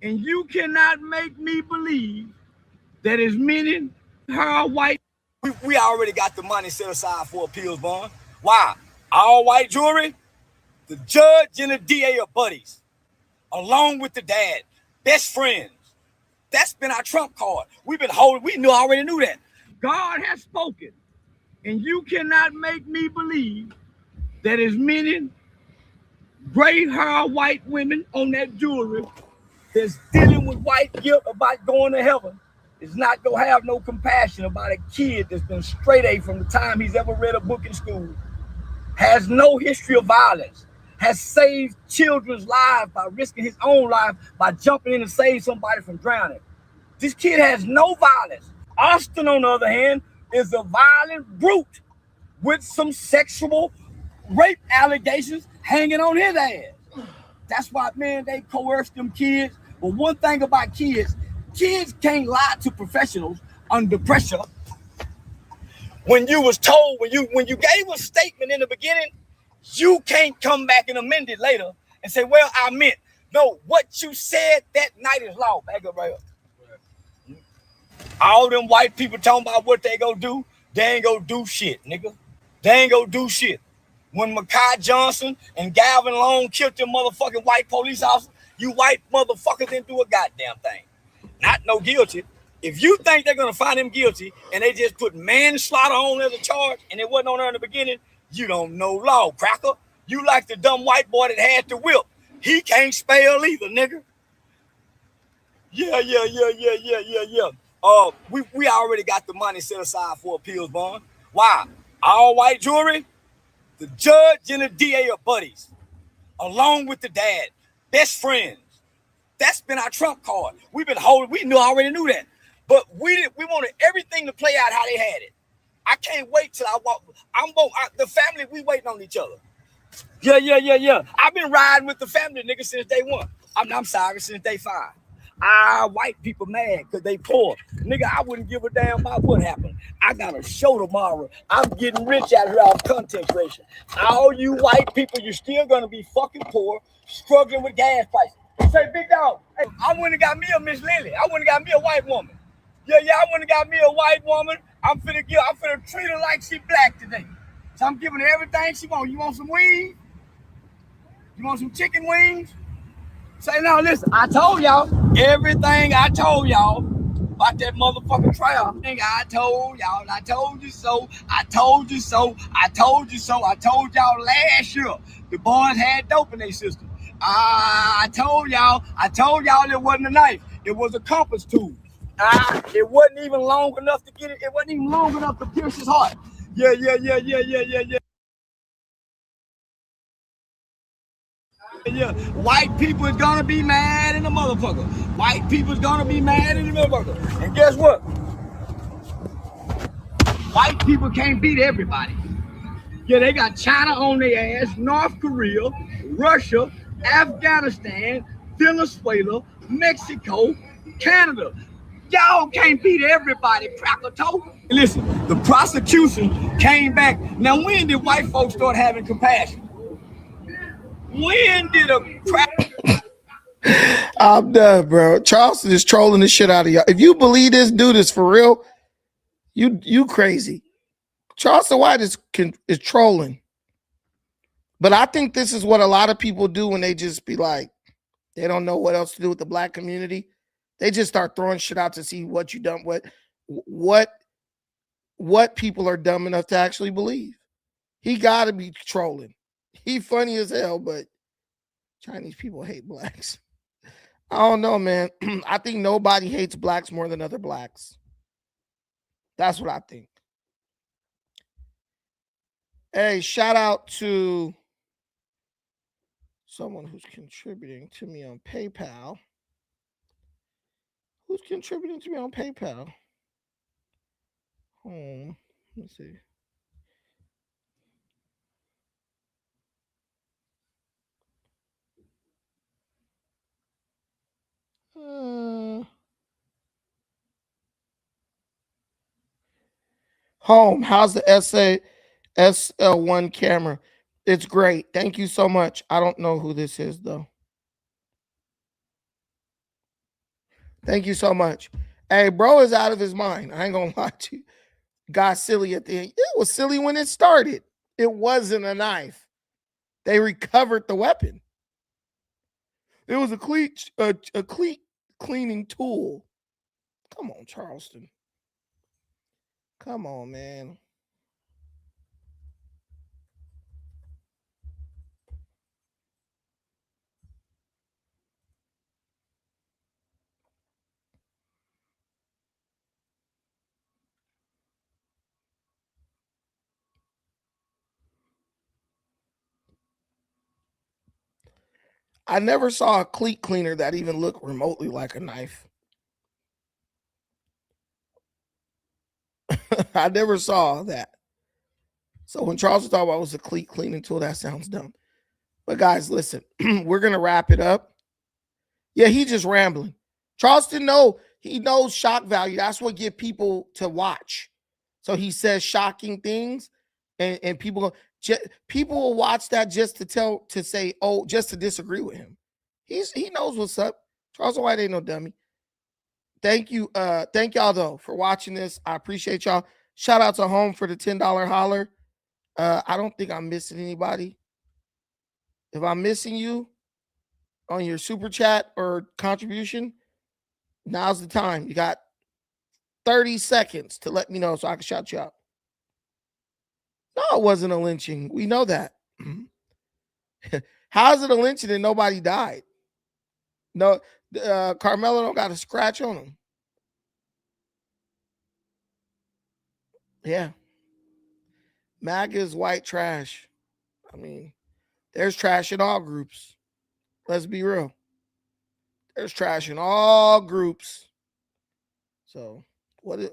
And you cannot make me believe that as many her white. We already got the money set aside for appeals bond. Why? All white jury, the judge and the DA are buddies, along with the dad, best friends. That's been our trump card. We've been holding. We already knew that. God has spoken, and you cannot make me believe that as many gray-haired white women on that jury that's dealing with white guilt about going to heaven is not going to have no compassion about a kid that's been straight A from the time he's ever read a book in school, has no history of violence, has saved children's lives by risking his own life by jumping in to save somebody from drowning. This kid has no violence. Austin, on the other hand, is a violent brute with some sexual rape allegations hanging on his ass. That's why, man, they coerce them kids. But one thing about kids can't lie to professionals under pressure. When you was told, when you gave a statement in the beginning, you can't come back and amend it later and say, well, I meant. No, what you said that night is law. Back up right up. All them white people talking about what they gonna do, they ain't gonna do shit, nigga. They ain't gonna do shit. When Makai Johnson and Galvin Long killed them motherfucking white police officers, you white motherfuckers didn't do a goddamn thing. Not no guilty. If you think they're gonna find him guilty and they just put manslaughter on as a charge and it wasn't on there in the beginning, you don't know law, cracker. You like the dumb white boy that had the whip. He can't spell either, nigga. Yeah. We already got the money set aside for appeals bond. Why? All white jury, the judge and the DA are buddies, along with the dad, best friends. That's been our trump card. We've been holding. We already knew that, but we wanted everything to play out how they had it. I can't wait till I walk. The family, we waiting on each other. Yeah. I've been riding with the family, nigga, since day one. I'm sorry, since day 5. White people mad because they poor. Nigga, I wouldn't give a damn about what happened. I got a show tomorrow. I'm getting rich out here off context ratio. All you white people, you're still going to be fucking poor, struggling with gas prices. Say, big dog, hey, I wouldn't have got me a Miss Lily. I wouldn't have got me a white woman. Yeah, I went and got me a white woman. I'm finna treat her like she black today. So I'm giving her everything she wants. You want some wings? You want some chicken wings? Say, no, listen, I told y'all everything I told y'all about that motherfucking trial. I told y'all, I told you so, I told you so, I told you so, I told y'all last year the boys had dope in their system. I told y'all it wasn't a knife, it was a compass tool. It wasn't even long enough to get it, it wasn't even long enough to pierce his heart. Yeah. Yeah, white people is gonna be mad in the motherfucker. White people is gonna be mad in the motherfucker. And guess what? White people can't beat everybody. Yeah, they got China on their ass, North Korea, Russia, Afghanistan, Venezuela, Mexico, Canada. Y'all can't beat everybody, cracker toe. Listen, the prosecution came back. Now, when did white folks start having compassion? When did a crack? I'm done, bro. Charleston is trolling the shit out of y'all. If you believe this dude is for real, you crazy. Charleston White is trolling. But I think this is what a lot of people do when they just be like, they don't know what else to do with the black community. They just start throwing shit out to see what you done, what people are dumb enough to actually believe. He got to be trolling. He funny as hell, but Chinese people hate blacks. I don't know, man. I think nobody hates blacks more than other blacks. That's what I think. Hey, shout out to someone who's contributing to me on PayPal. Who's contributing to me on PayPal? Let's see. Home, how's the SL1 camera? It's great. Thank you so much. I don't know who this is, though. Thank you so much. Hey, bro is out of his mind. I ain't gonna lie to you. Got silly at the end. It was silly when it started. It wasn't a knife. They recovered the weapon. It was a cleat cleaning tool. Come on, Charleston. Come on, man. I never saw a cleat cleaner that even looked remotely like a knife. I never saw that. So when Charles was talking about it was a cleat cleaning tool, that sounds dumb. But guys, listen, we're gonna wrap it up. Yeah, he just rambling. Charleston he knows shock value. That's what get people to watch. So he says shocking things, and people will watch that just to say, oh, just to disagree with him. He knows what's up. Charleston White ain't no dummy. Thank you, thank y'all though for watching this. I appreciate y'all. Shout out to Home for the $10 holler. I don't think I'm missing anybody. If I'm missing you on your super chat or contribution, now's the time. You got 30 seconds to let me know so I can shout you out. No, it wasn't a lynching. We know that. How's it a lynching and nobody died? No, Karmelo don't got a scratch on him. Yeah. MAGA is white trash. I mean, there's trash in all groups. Let's be real. There's trash in all groups. So what do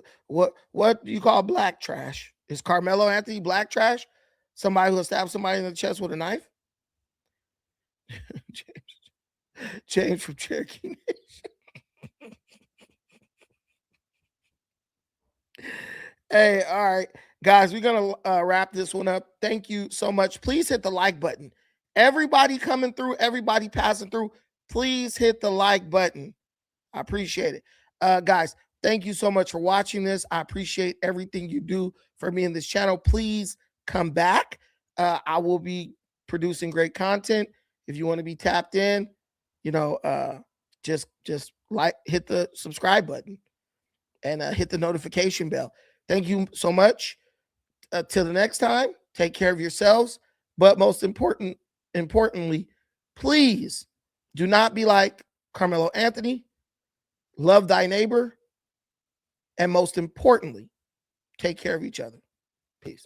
you call black trash? Is Karmelo Anthony black trash? Somebody who stabbed somebody in the chest with a knife? James from Cherokee Nation. Hey, all right, guys, we're gonna wrap this one up. Thank you so much. Please hit the like button. Everybody coming through, everybody passing through, please hit the like button. I appreciate it. Guys, Thank you so much for watching this. I appreciate everything you do for me in this channel. Please come back. I will be producing great content. If you want to be tapped in, you know, just like hit the subscribe button and hit the notification bell. Thank you so much. Till the next time, take care of yourselves. But most importantly, please do not be like Karmelo Anthony. Love thy neighbor. And most importantly, take care of each other. Peace.